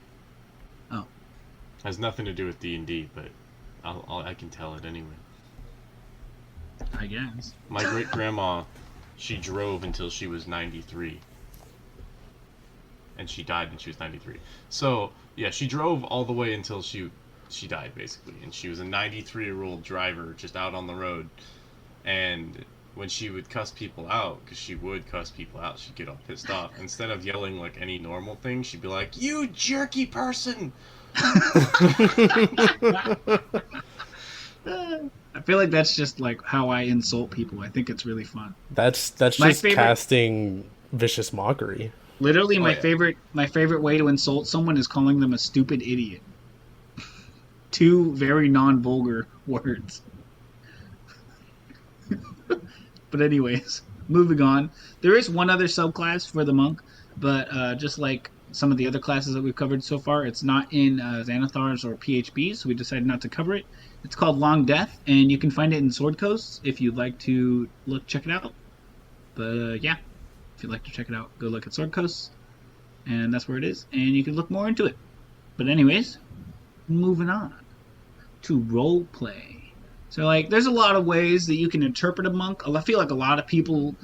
Oh. Has nothing to do with D&D, but I can tell it anyway. I guess. My great-grandma, she drove until she was 93. And she died when she was 93. So, yeah, she drove all the way until she died, basically. And she was a 93-year-old driver just out on the road. And when she would cuss people out, because she would cuss people out, she'd get all pissed off. Instead of yelling like any normal thing, she'd be like, "You jerky person!" I feel like that's just like how I insult people. I think it's really fun. That's just casting vicious mockery. Literally, my favorite way to insult someone is calling them a stupid idiot. Two very non-vulgar words. But anyways, moving on. There is one other subclass for the monk, but just like some of the other classes that we've covered so far, it's not in Xanathars or PHBs, so we decided not to cover it. It's called Long Death, and you can find it in Sword Coast if you'd like to check it out. But yeah, if you'd like to check it out, go look at Sword Coast, and that's where it is, and you can look more into it. But anyways, moving on to role play. So, like, there's a lot of ways that you can interpret a monk. I feel like a lot of people,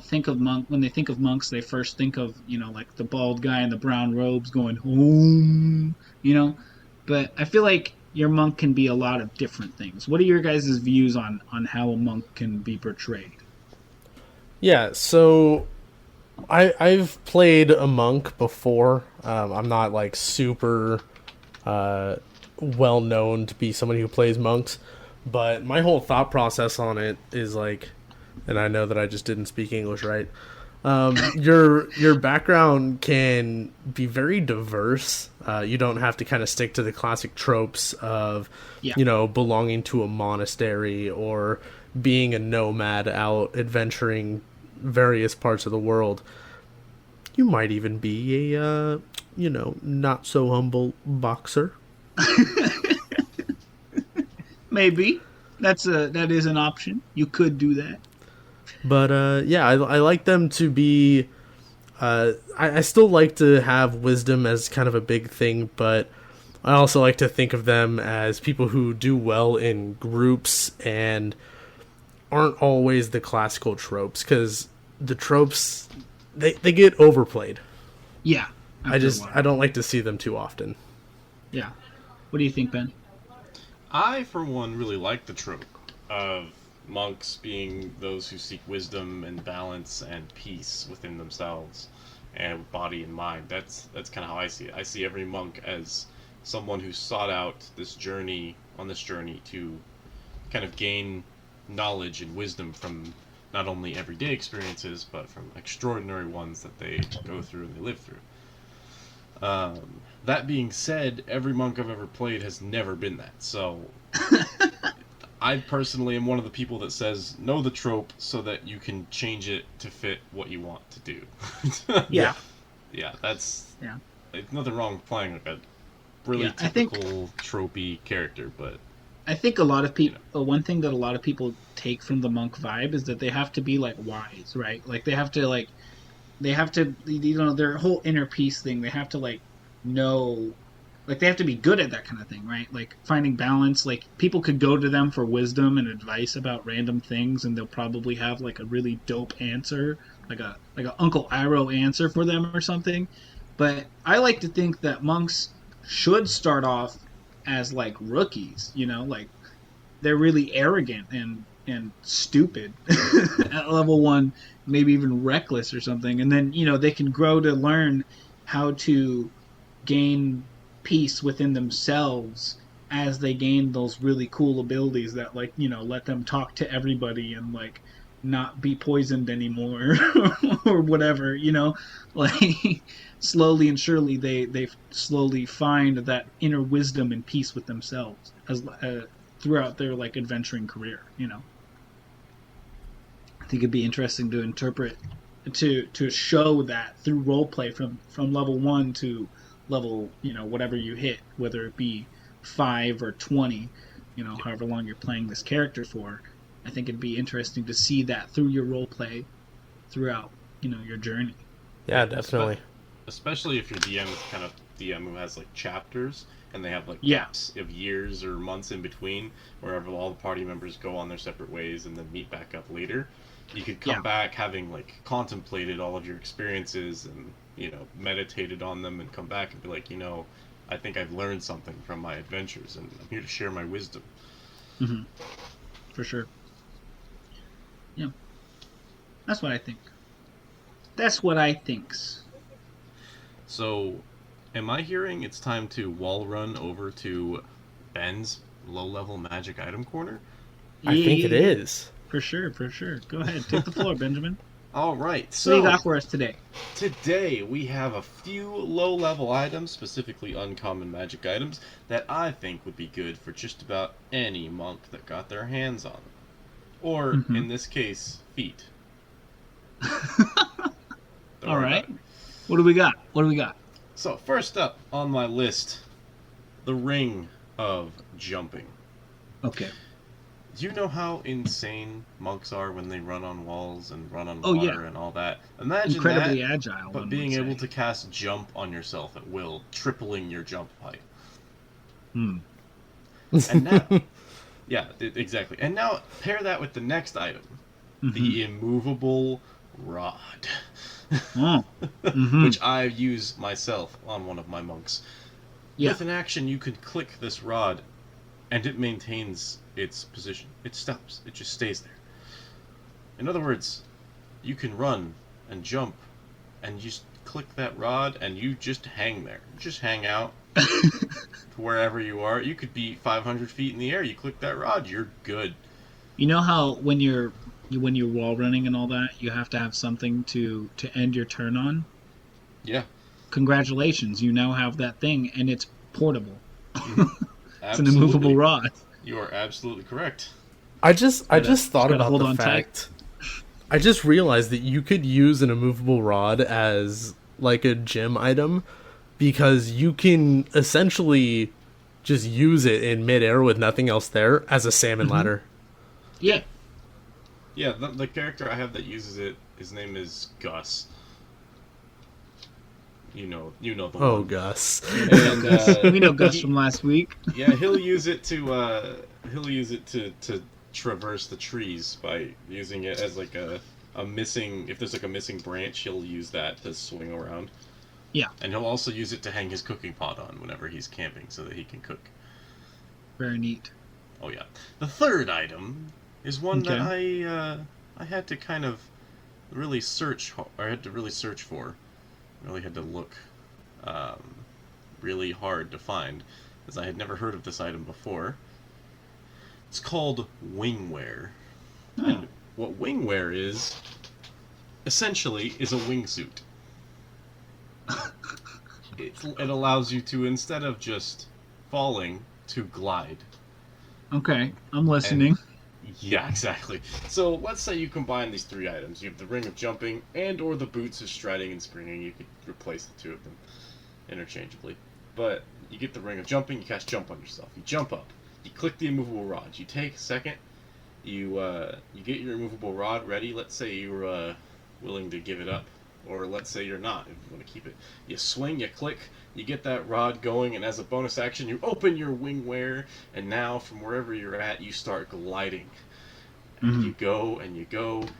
think of monk. When they think of monks, they first think of, like the bald guy in the brown robes going home, But I feel like your monk can be a lot of different things. What are your guys' views on how a monk can be portrayed? Yeah, so I've played a monk before. I'm not, like, super well known to be somebody who plays monks. But my whole thought process on it is like, and I know that I just didn't speak English right. Your background can be very diverse. You don't have to kind of stick to the classic tropes of, belonging to a monastery or being a nomad out adventuring various parts of the world. You might even be a, not so humble boxer. Maybe that is an option. You could do that. But I like them to be. I still like to have wisdom as kind of a big thing, but I also like to think of them as people who do well in groups and aren't always the classical tropes, because the tropes they get overplayed. Yeah, I don't like to see them too often. Yeah. What do you think, Ben? I, for one, really like the trope of monks being those who seek wisdom and balance and peace within themselves and body and mind. That's kind of how I see it. I see every monk as someone who sought out this journey to kind of gain knowledge and wisdom from not only everyday experiences, but from extraordinary ones that they go through and they live through. That being said, every monk I've ever played has never been that. So I personally am one of the people that says know the trope so that you can change it to fit what you want to do. Yeah. Yeah, that's... Yeah. There's nothing wrong with playing like a really typical tropey character, but... I think a lot of people... One thing that a lot of people take from the monk vibe is that they have to be, like, wise, right? Like, they have to, their whole inner peace thing, they have to, like, know... Like, they have to be good at that kind of thing, right? Like, finding balance. Like, people could go to them for wisdom and advice about random things, and they'll probably have, like, a really dope answer. Like a Uncle Iroh answer for them or something. But I like to think that monks should start off as, like, rookies, Like, they're really arrogant and stupid at level 1, maybe even reckless or something. And then, they can grow to learn how to gain peace within themselves as they gain those really cool abilities that, like, let them talk to everybody and, like, not be poisoned anymore or whatever, like slowly and surely they slowly find that inner wisdom and peace with themselves as throughout their like adventuring career. I think it'd be interesting to interpret to show that through role play from level 1 to level whatever you hit, whether it be 5 or 20, however long you're playing this character for. I think it'd be interesting to see that through your role play throughout, your journey. Yeah, definitely. Especially if your DM is kind of DM who has like chapters and they have like gaps of years or months in between, wherever all the party members go on their separate ways and then meet back up later. You could come back having like contemplated all of your experiences and meditated on them, and come back and be like, I think I've learned something from my adventures, and I'm here to share my wisdom. Mm-hmm. For sure. Yeah. That's what I think. That's what I thinks. So, am I hearing it's time to wall run over to Ben's low-level magic item corner? I think it is. For sure. Go ahead, take the floor, Benjamin. All right. So, what do you got for us today? Today we have a few low-level items, specifically uncommon magic items, that I think would be good for just about any monk that got their hands on them. Or, in this case, feet. All right. What do we got? So, first up on my list, the Ring of Jumping. Okay. Do you know how insane monks are when they run on walls and run on water and all that? Imagine incredibly that, agile, but being able to cast jump on yourself at will, tripling your jump height. And now, yeah, exactly. And now pair that with the next item, the immovable rod, which I use myself on one of my monks. Yeah. With an action, you can click this rod, and it maintains its position. It stops. It just stays there. In other words, you can run and jump, and you just click that rod, and you just hang there. Just hang out wherever you are. You could be 500 feet in the air. You click that rod, you're good. You know how when you're wall running and all that, you have to have something to end your turn on? Yeah. Congratulations, you now have that thing, and it's portable. It's an immovable rod. You are absolutely correct. I just thought about the fact. I just realized that you could use an immovable rod as like a gym item, because you can essentially just use it in midair with nothing else there as a salmon ladder. Yeah. Yeah, the character I have that uses it, his name is Gus. You know the one. Oh, Gus. And, we know Gus from last week. Yeah, he'll use it to traverse the trees by using it as like a missing. If there's like a missing branch, he'll use that to swing around. Yeah. And he'll also use it to hang his cooking pot on whenever he's camping, so that he can cook. Very neat. Oh yeah. The third item is one that I had to kind of really search. I had to really search for. Really had to look really hard to find, as I had never heard of this item before. It's called wingwear. And what wingwear is, essentially, is a wingsuit. It allows you to, instead of just falling, to glide. Okay, I'm listening. Yeah, exactly. So let's say you combine these three items. You have the ring of jumping and or the boots of striding and springing. You could replace the two of them interchangeably. But you get the ring of jumping, you cast jump on yourself. You jump up. You click the immovable rod. You take a second. You get your immovable rod ready. Let's say you're willing to give it up. Or let's say you're not, if you want to keep it. You swing, you click, you get that rod going, and as a bonus action, you open your wingwear, and now from wherever you're at, you start gliding. And you go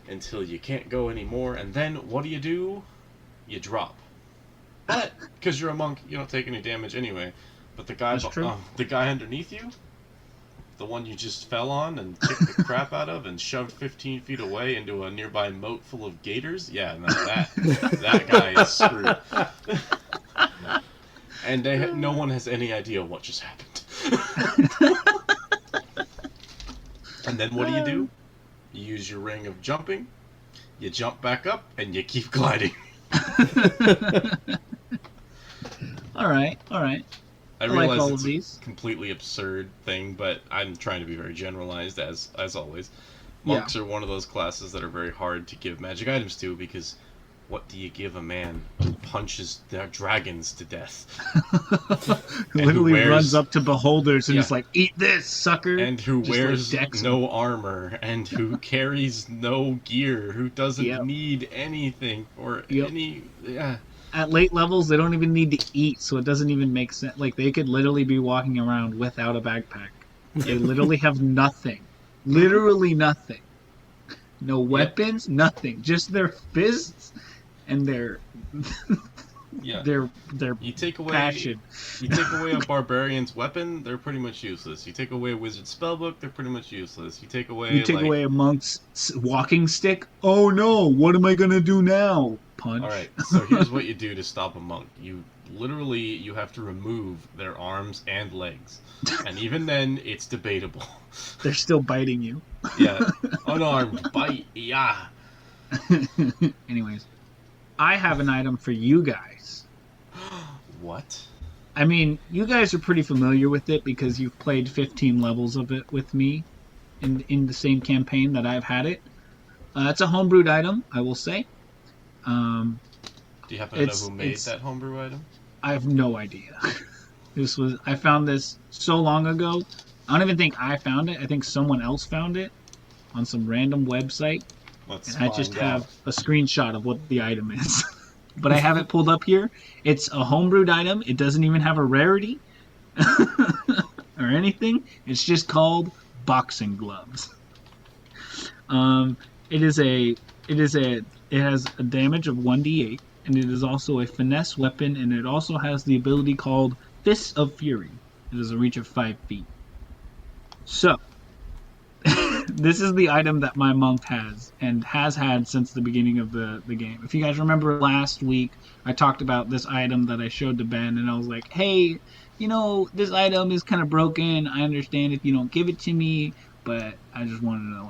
until you can't go anymore, and then what do? You drop. But, because you're a monk, you don't take any damage anyway. But the guy underneath you, the one you just fell on and kicked the crap out of and shoved 15 feet away into a nearby moat full of gators, yeah, no, that guy is screwed. And no one has any idea what just happened. And then what do? You use your ring of jumping, you jump back up, and you keep gliding. All right. I realize like all it's of these. a completely absurd thing, but I'm trying to be very generalized, as always. Monks are one of those classes that are very hard to give magic items to, because what do you give a man who punches their dragons to death? Who literally runs up to beholders and is like, "Eat this, sucker!" And who Just wears like no armor, and who carries no gear, who doesn't need anything or any... Yeah. At late levels, they don't even need to eat, so it doesn't even make sense. Like, they could literally be walking around without a backpack. They literally have nothing. Literally nothing. No weapons, nothing. Just their fists and their you take away passion. You take away a barbarian's weapon, they're pretty much useless. You take away a wizard's spellbook, they're pretty much useless. You take away a monk's walking stick. Oh no! What am I gonna do now? Punch. All right. So here's what you do to stop a monk. You have to remove their arms and legs, and even then, it's debatable. They're still biting you. Yeah. Unarmed bite. Yeah. Anyways, I have an item for you guys. What? I mean, you guys are pretty familiar with it because you've played 15 levels of it with me in the same campaign that I've had it. It's a homebrewed item, I will say. Do you happen to know who made that homebrew item? I have no idea. I found this so long ago. I don't even think I found it. I think someone else found it on some random website. I just have a screenshot of what the item is. But I have it pulled up here. It's a homebrewed item. It doesn't even have a rarity or anything. It's just called boxing gloves. It has a damage of 1d8, and it is also a finesse weapon, and it also has the ability called Fists of Fury. It has a reach of 5 feet. So, this is the item that my monk has, and has had since the beginning of the game. If you guys remember last week, I talked about this item that I showed to Ben, and I was like, hey, this item is kind of broken. I understand if you don't give it to me, but I just wanted to,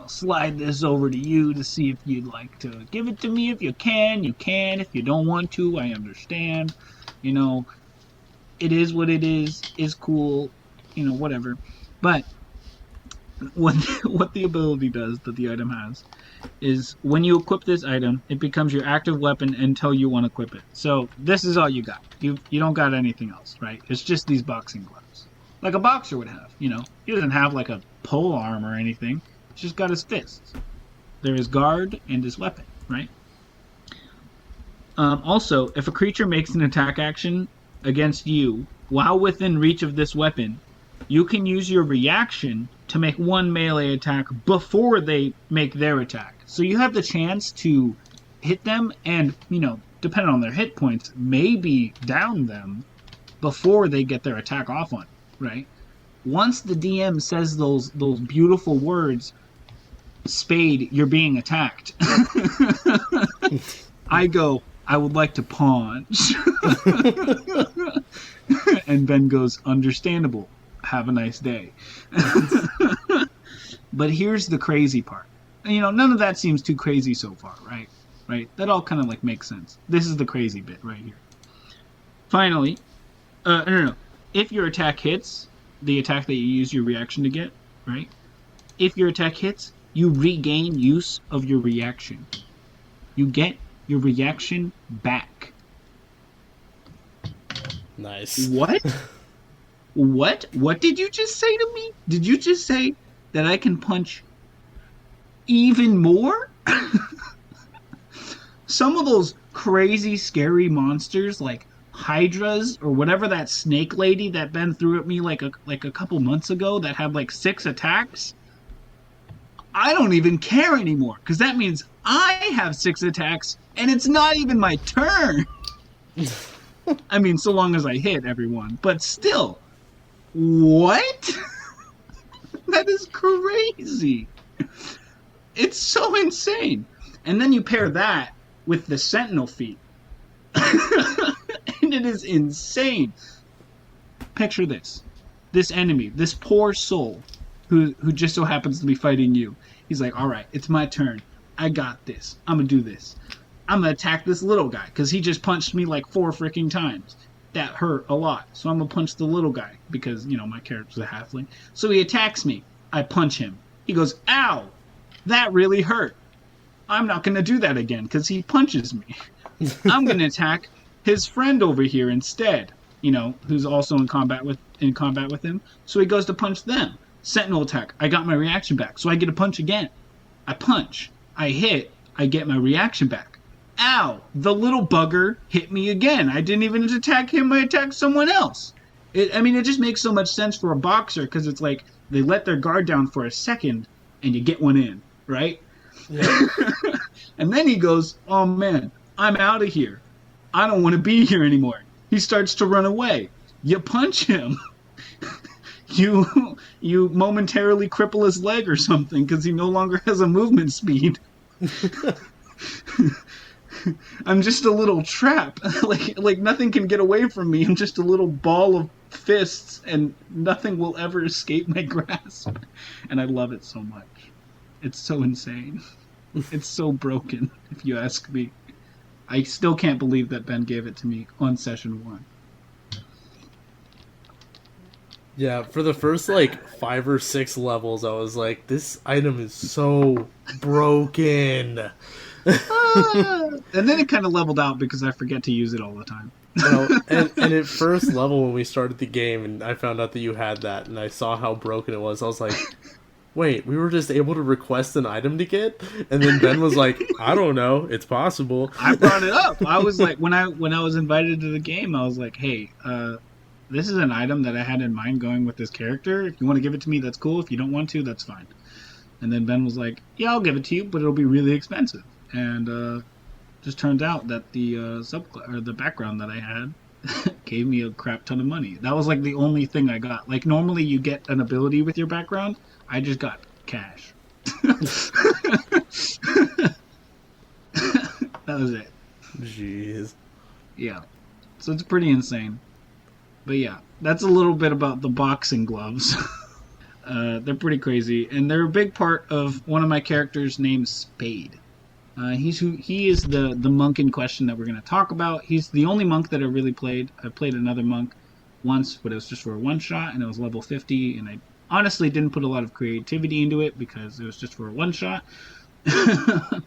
slide this over to you to see if you'd like to give it to me. If you can, you can. If you don't want to, I understand. It is what it is. It's cool. Whatever. But what the ability does that the item has is when you equip this item, it becomes your active weapon until you want to equip it. So this is all you got. You don't got anything else, right? It's just these boxing gloves. Like a boxer would have, He doesn't have like a pole arm or anything. He's just got his fists. There is guard and his weapon, right? Also, if a creature makes an attack action against you while within reach of this weapon, you can use your reaction to make one melee attack before they make their attack. So you have the chance to hit them and, depending on their hit points, maybe down them before they get their attack off on you, right? Once the DM says those beautiful words, Spade, you're being attacked. I go, I would like to paunch. And Ben goes, understandable. Have a nice day. But here's the crazy part. None of that seems too crazy so far, right? Right? That all kind of makes sense. This is the crazy bit right here. Finally, no. If your attack hits, the attack that you use your reaction to get, right? If your attack hits, you regain use of your reaction. You get your reaction back. Nice. What? What did you just say to me? Did you just say that I can punch even more? Some of those crazy, scary monsters like hydras or whatever that snake lady that Ben threw at me like a couple months ago that had 6 attacks, I don't even care anymore because that means I have 6 attacks and it's not even my turn. I mean, so long as I hit everyone, but still. What? That is crazy. It's so insane. And then you pair that with the Sentinel feat. And it is insane. Picture this. This enemy, this poor soul, who just so happens to be fighting you. He's like, all right, it's my turn. I got this. I'm gonna do this. I'm gonna attack this little guy because he just punched me like 4 freaking times. That hurt a lot. So I'm gonna punch the little guy because, my character's a halfling. So he attacks me. I punch him. He goes, ow, that really hurt. I'm not gonna do that again because he punches me. I'm gonna attack his friend over here instead, who's also in combat with him. So he goes to punch them. Sentinel attack. I got my reaction back. So I get a punch again. I punch. I hit. I get my reaction back. Ow! The little bugger hit me again. I didn't even attack him. I attacked someone else. It just makes so much sense for a boxer because it's like they let their guard down for a second and you get one in, right? Yeah. And then he goes, oh man, I'm out of here. I don't want to be here anymore. He starts to run away. You punch him. You momentarily cripple his leg or something because he no longer has a movement speed. I'm just a little trap. like nothing can get away from me. I'm just a little ball of fists and nothing will ever escape my grasp. And I love it so much. It's so insane. It's so broken, if you ask me. I still can't believe that Ben gave it to me on session 1. Yeah, for the first 5 or 6 levels, I was like, this item is so broken. And then it kind of leveled out because I forget to use it all the time. And at first level when we started the game and I found out that you had that and I saw how broken it was, I was like, wait, we were just able to request an item to get? And then Ben was like, I don't know, it's possible. I brought it up. I was like, when I was invited to the game, I was like, hey, this is an item that I had in mind going with this character. If you want to give it to me, that's cool. If you don't want to, that's fine. And then Ben was like, yeah, I'll give it to you, but it'll be really expensive. And just turns out that the background that I had gave me a crap ton of money. That was like the only thing I got. Like normally you get an ability with your background. I just got cash. That was it. Jeez. Yeah. So it's pretty insane. But yeah, that's a little bit about the boxing gloves. They're pretty crazy. And they're a big part of one of my characters named Spade. He is the monk in question that we're going to talk about. He's the only monk that I really played. I played another monk once, but it was just for a one-shot, and it was level 50, and I honestly didn't put a lot of creativity into it because it was just for a one-shot. I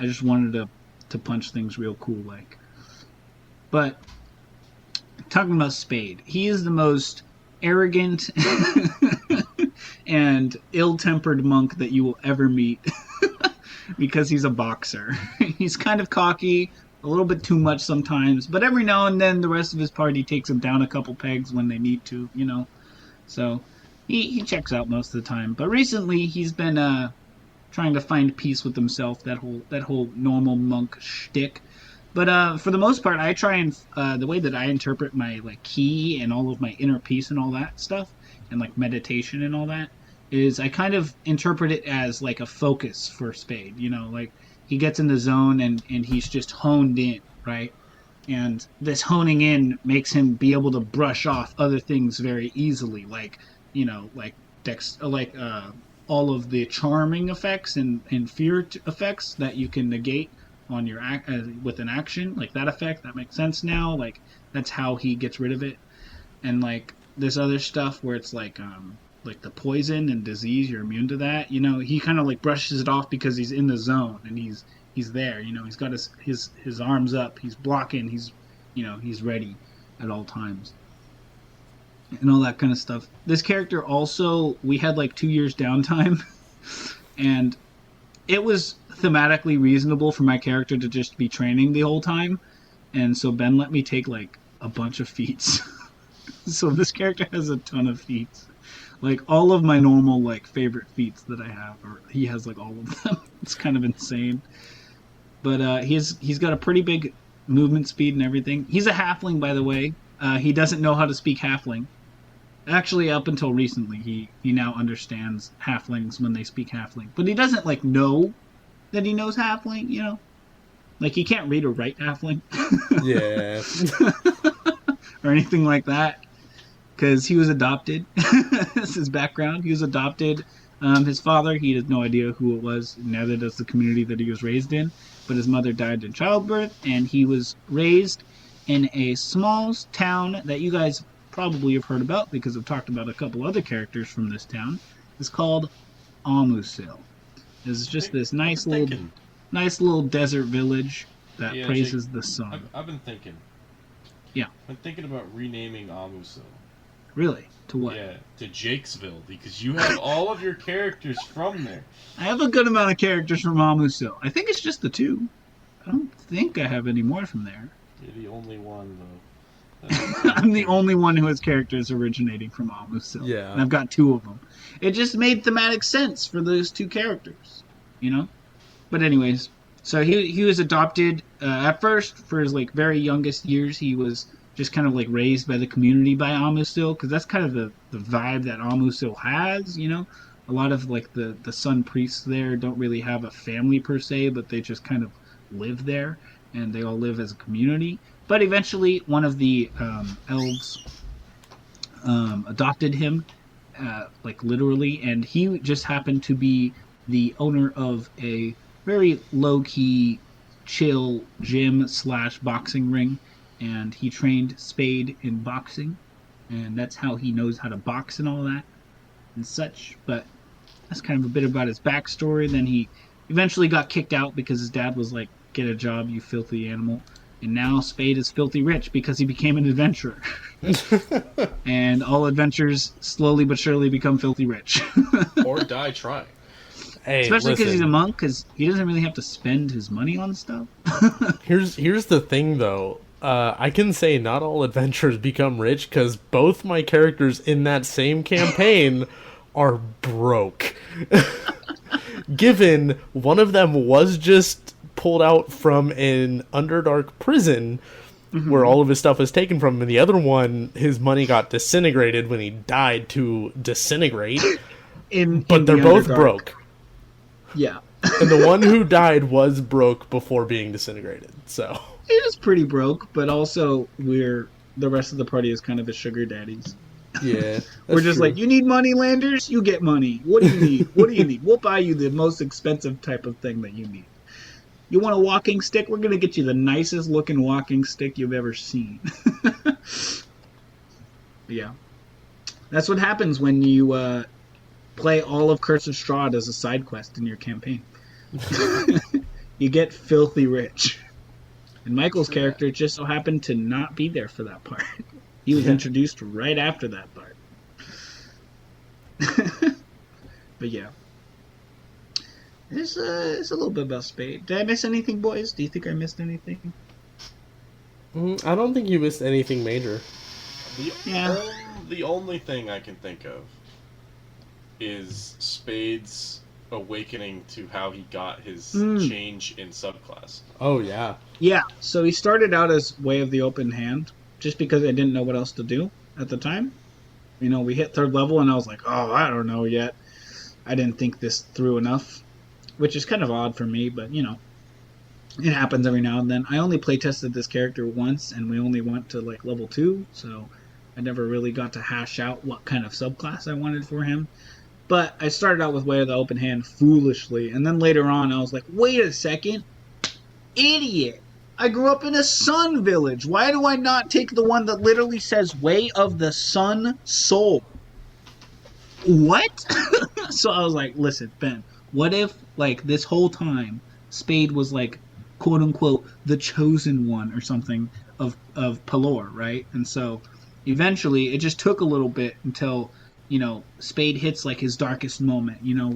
just wanted to punch things real cool like. But talking about Spade, he is the most arrogant and ill-tempered monk that you will ever meet. Because he's a boxer. He's kind of cocky, a little bit too much sometimes, but every now and then the rest of his party takes him down a couple pegs when they need to, So he checks out most of the time. But recently he's been trying to find peace with himself, that whole normal monk shtick. But for the most part, I try and the way that I interpret my ki and all of my inner peace and all that stuff, and meditation and all that, is I kind of interpret it as a focus for Spade. He gets in the zone and he's just honed in, right? And this honing in makes him be able to brush off other things very easily, all of the charming effects and fear effects that you can negate on your with an action, that effect. That makes sense now. That's how he gets rid of it. And this other stuff where it's the poison and disease, you're immune to that. He kind of brushes it off because he's in the zone and he's there. He's got his arms up, he's blocking, he's ready at all times, and all that kind of stuff. This character also, we had 2 years downtime, and it was thematically reasonable for my character to just be training the whole time, and so Ben let me take a bunch of feats. So this character has a ton of feats. All of my normal favorite feats that I have, or he has all of them. It's kind of insane. But he's got a pretty big movement speed and everything. He's a halfling, by the way. He doesn't know how to speak halfling. Actually, up until recently, he now understands halflings when they speak halfling. But he doesn't know that he knows halfling, he can't read or write halfling. Yeah. Or anything like that. because he was adopted. That's his background. He was adopted. His father, he has no idea who it was, neither does the community that he was raised in, but his mother died in childbirth, and he was raised in a small town that you guys probably have heard about because I've talked about a couple other characters from this town. It's called Amusil. It's just this nice little desert village that praises Jake, the sun. I've been thinking. Yeah. I'm thinking about renaming Amusil. Really? To what? Yeah, to Jakesville, because you have all of your characters from there. I have a good amount of characters from Amusil. I think it's just the two. I don't think I have any more from there. You're the only one, though. I'm the only one who has characters originating from Amusil. Yeah. And I've got two of them. It just made thematic sense for those two characters, you know? But anyways, so he was adopted at first for his like very youngest years. He was just kind of like raised by the community by Amusil, because that's kind of the vibe that Amusil has, you know? A lot of like the sun priests there don't really have a family per se, but they just kind of live there, and they all live as a community. But eventually one of the elves adopted him, like literally, and he just happened to be the owner of a very low-key, chill gym/boxing ring, and he trained Spade in boxing, and that's how he knows how to box and all that and such. But that's kind of a bit about his backstory. Then he eventually got kicked out because his dad was like, "Get a job, you filthy animal." And now Spade is filthy rich because he became an adventurer. And all adventurers slowly but surely become filthy rich. Or die trying. Hey, especially because he's a monk, because he doesn't really have to spend his money on stuff. Here's the thing, though. I can say not all adventurers become rich, because both my characters in that same campaign are broke. Given one of them was just pulled out from an Underdark prison, where all of his stuff was taken from him, and the other one, his money got disintegrated when he died to disintegrate. But they're both broke. Yeah. And the one who died was broke before being disintegrated, so... It is pretty broke, but also the rest of the party is kind of the sugar daddies. Yeah. We're just true. like, you need money, Landers? You get money. What do you need? What do you need? We'll buy you the most expensive type of thing that you need. You want a walking stick? We're going to get you the nicest looking walking stick you've ever seen. Yeah. That's what happens when you play all of Curse of Strahd as a side quest in your campaign. You get filthy rich. And Michael's character just so happened to not be there for that part. He was introduced right after that part. But yeah. It's a little bit about Spade. Did I miss anything, boys? Do you think I missed anything? I don't think you missed anything major. The only thing I can think of is Spade's awakening to how he got his change in subclass. Oh, yeah. Yeah, so he started out as Way of the Open Hand, just because I didn't know what else to do at the time. You know, we hit 3rd level, and I was like, oh, I don't know yet. I didn't think this through enough, which is kind of odd for me, but, you know, it happens every now and then. I only playtested this character once, and we only went to, like, level 2, so I never really got to hash out what kind of subclass I wanted for him. But I started out with Way of the Open Hand foolishly, and then later on I was like, wait a second, idiot! I grew up in a sun village. Why do I not take the one that literally says Way of the Sun Soul? What? So I was like, listen, Ben, what if, like, this whole time Spade was, like, quote-unquote, the chosen one or something of Pelor, right? And so eventually it just took a little bit until, you know, Spade hits, like, his darkest moment, you know,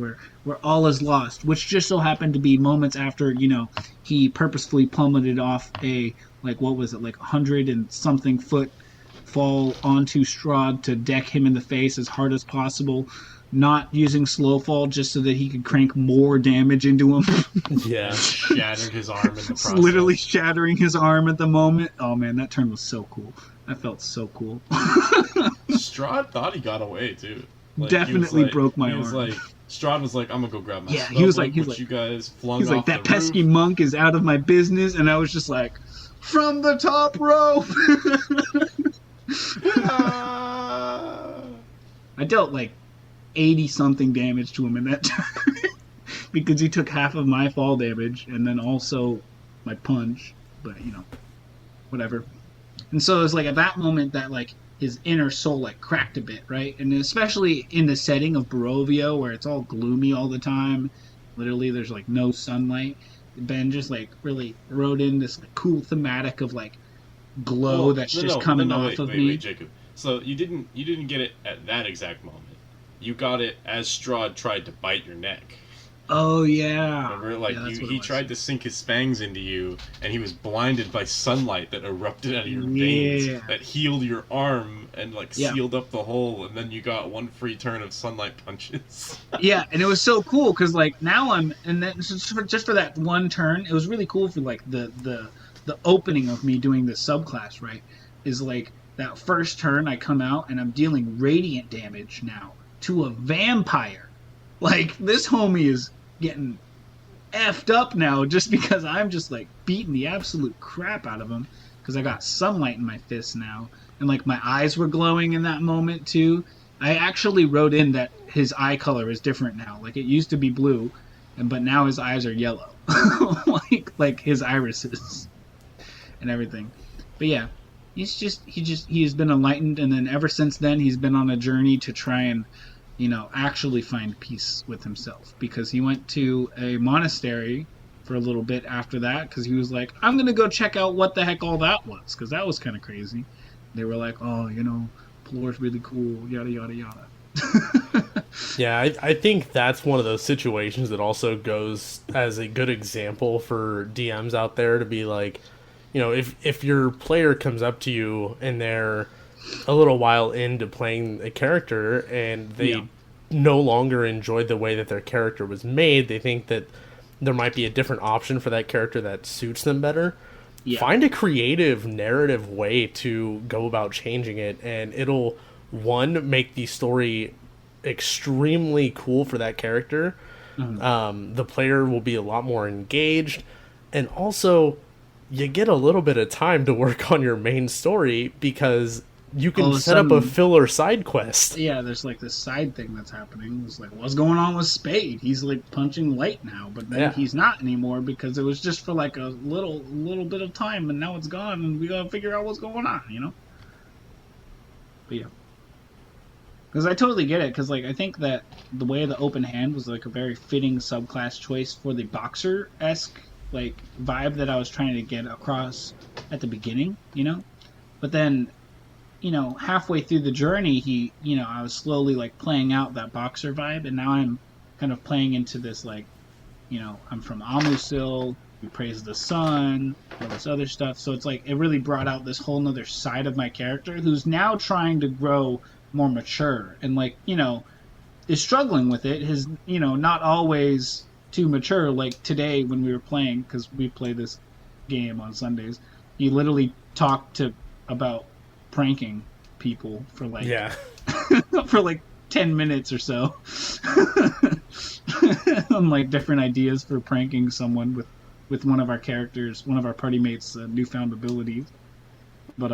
where all is lost, which just so happened to be moments after, you know, he purposefully plummeted off a, like, what was it, like 100 and something foot fall onto Strahd to deck him in the face as hard as possible, not using slow fall just so that he could crank more damage into him. Yeah. Shattered his arm in the process. Literally shattering his arm at the moment. Oh, man, that turn was so cool. That felt so cool. Strahd thought he got away, too. Like, definitely broke my arm. Like, Strahd was like, I'm gonna go grab my stuff. He was like, you guys flung he's off like, that the pesky roof. monk is out of my business, and I was just like, from the top rope. I dealt like 80 something damage to him in that turn because he took half of my fall damage and then also my punch. But whatever. And so it was like at that moment that like his inner soul like cracked a bit, right? And especially in the setting of Barovia where it's all gloomy all the time, literally there's like no sunlight. Ben just like really wrote in this like cool thematic of like glow coming off of me. Wait, Jacob. So you didn't get it at that exact moment. You got it as Strahd tried to bite your neck. Oh yeah. Remember, like he tried to sink his fangs into you, and he was blinded by sunlight that erupted out of your veins that healed your arm and like sealed up the hole, and then you got one free turn of sunlight punches. Yeah, and it was so cool because like now just for that one turn, it was really cool for like the opening of me doing the subclass, right? Is like that first turn I come out and I'm dealing radiant damage now to a vampire. Like, this homie is getting effed up now just because I'm just, like, beating the absolute crap out of him because I got sunlight in my fists now. And, like, my eyes were glowing in that moment, too. I actually wrote in that his eye color is different now. Like, it used to be blue, but now his eyes are yellow. like his irises and everything. But, yeah, he has been enlightened, and then ever since then he's been on a journey to try and actually find peace with himself, because he went to a monastery for a little bit after that because he was like, I'm gonna go check out what the heck all that was, because that was kind of crazy. They were like, oh, Plor's really cool, yada yada yada. Yeah, I think that's one of those situations that also goes as a good example for DMs out there to be like, if your player comes up to you and they're a little while into playing a character and they no longer enjoy the way that their character was made, they think that there might be a different option for that character that suits them better. Find a creative narrative way to go about changing it, and it'll, one, make the story extremely cool for that character. The player will be a lot more engaged, and also you get a little bit of time to work on your main story because you can set up a filler side quest. Yeah, there's like this side thing that's happening. It's like, what's going on with Spade? He's like punching light now, but then he's not anymore because it was just for like a little bit of time, and now it's gone, and we gotta figure out what's going on, But yeah, because I totally get it. Because like I think that the way of the open hand was like a very fitting subclass choice for the boxer-esque like vibe that I was trying to get across at the beginning, But then, halfway through the journey, I was slowly like playing out that boxer vibe, and now I'm kind of playing into this like, I'm from Amusil, we praise the sun, all this other stuff. So it's like it really brought out this whole nother side of my character who's now trying to grow more mature and like, is struggling with it. His, not always too mature. Like today when we were playing, because we play this game on Sundays, he literally talked about pranking people for like for like 10 minutes or so on like different ideas for pranking someone with one of our characters, one of our party mates' newfound abilities. But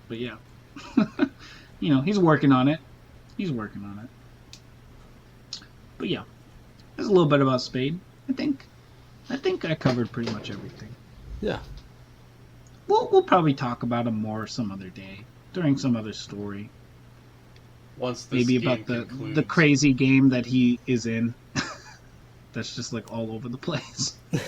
yeah. He's working on it. But yeah, there's a little bit about Spade. I think I covered pretty much everything. Yeah. We'll probably talk about him more some other day during some other story. Once this maybe game about concludes. the crazy game that he is in. That's just like all over the place. But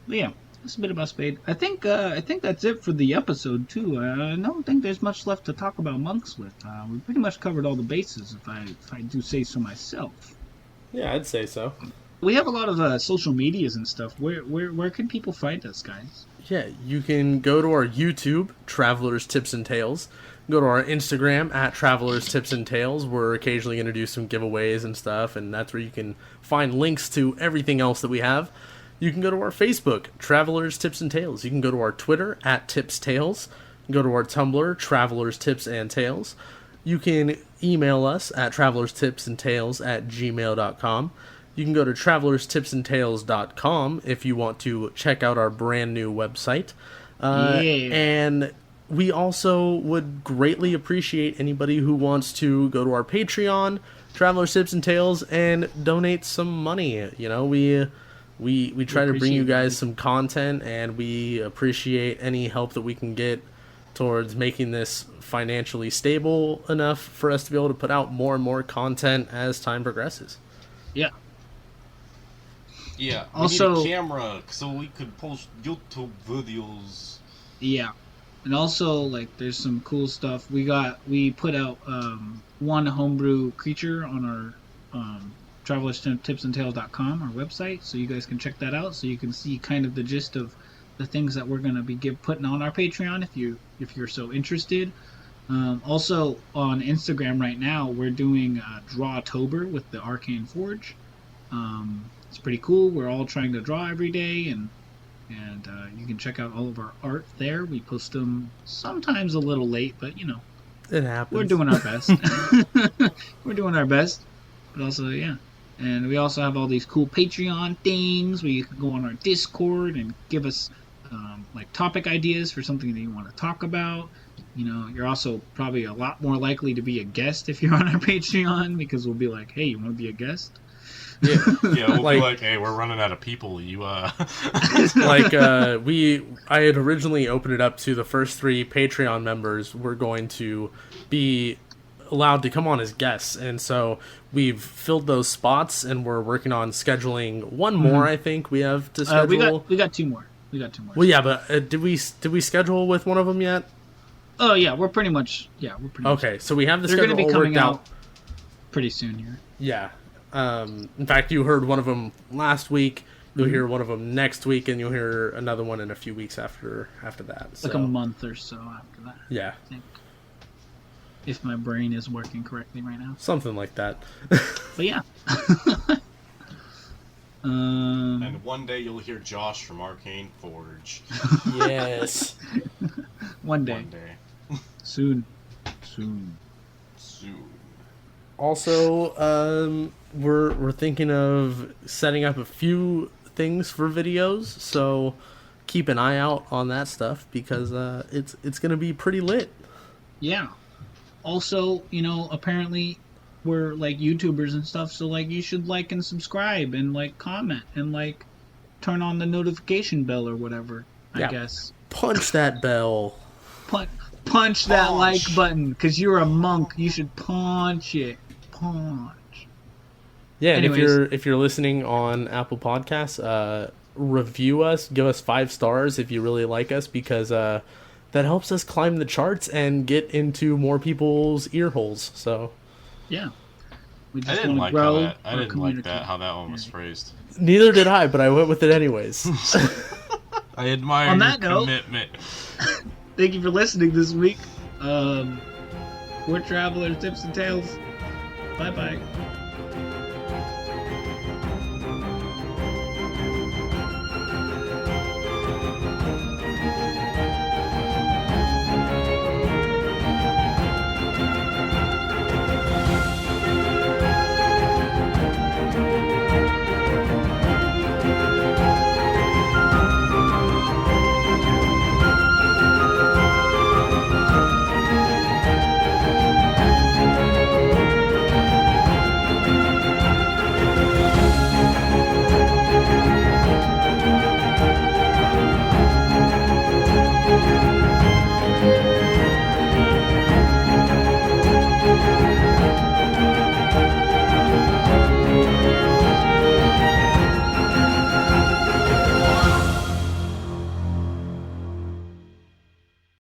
yeah, that's a bit about Spade. I think that's it for the episode too. I don't think there's much left to talk about monks with. We pretty much covered all the bases, if I do say so myself. Yeah, I'd say so. We have a lot of social medias and stuff. Where can people find us, guys? Yeah, you can go to our YouTube, Travelers Tips and Tales. Go to our Instagram, @Travelers Tips and Tales. We're occasionally going to do some giveaways and stuff, and that's where you can find links to everything else that we have. You can go to our Facebook, Travelers Tips and Tales. You can go to our Twitter, @TipsTales. Go to our Tumblr, Travelers Tips and Tales. You can email us at travelerstipsandtales@gmail.com. You can go to travelerstipsandtales.com if you want to check out our brand new website. And we also would greatly appreciate anybody who wants to go to our Patreon, Travelers, Tips, and Tales, and donate some money. You know, we try to bring you guys some content, and we appreciate any help that we can get towards making this financially stable enough for us to be able to put out more and more content as time progresses. Yeah. Yeah. Also, we need a camera so we could post YouTube videos. Yeah. And also, like, there's some cool stuff. We put out one homebrew creature on our travelerstipsandtales.com, our website, so you guys can check that out, so you can see kind of the gist of the things that we're going to be putting on our Patreon if you're so interested. Also on Instagram right now, we're doing Drawtober with the Arcane Forge. It's pretty cool. We're all trying to draw every day, and you can check out all of our art there. We post them sometimes a little late, but you know, it happens. We're doing our best. We're doing our best, but also, yeah. And we also have all these cool Patreon things where you can go on our Discord and give us like topic ideas for something that you want to talk about. You know, you're also probably a lot more likely to be a guest if you're on our Patreon, because we'll be like, hey, you want to be a guest? Yeah, we'll be like, hey, we're running out of people. You like I had originally opened it up to the first 3 Patreon members were going to be allowed to come on as guests, and so we've filled those spots, and we're working on scheduling one more. I think we have to schedule. We got 2 more. Well, yeah, but did we schedule with one of them yet? Oh yeah, we're pretty much. Okay, so we have the They're schedule going to be all coming worked out pretty soon here. Yeah. In fact, you heard one of them last week. You'll hear one of them next week, and you'll hear another one in a few weeks after that. So. Like a month or so after that. Yeah. I think. If my brain is working correctly right now. Something like that. But yeah. And one day you'll hear Josh from Arcane Forge. Yes. One day. Soon. Also, we're thinking of setting up a few things for videos, so keep an eye out on that stuff, because it's gonna be pretty lit. Yeah. Also, you know, apparently we're like YouTubers and stuff, so like you should like and subscribe and like comment and like turn on the notification bell or whatever. I guess. Punch that bell. Punch that like button, because you're a monk. You should punch it. Punch. Yeah, and Anyways. if you're listening on Apple Podcasts, review us, give us 5 stars if you really like us, because that helps us climb the charts and get into more people's ear holes. So yeah, we I just didn't want like to grow. how that one was phrased. Neither did I, but I went with it anyways. I admire On your that note, commitment. Thank you for listening this week. We're Travelers, Tips, and Tales. Bye-bye.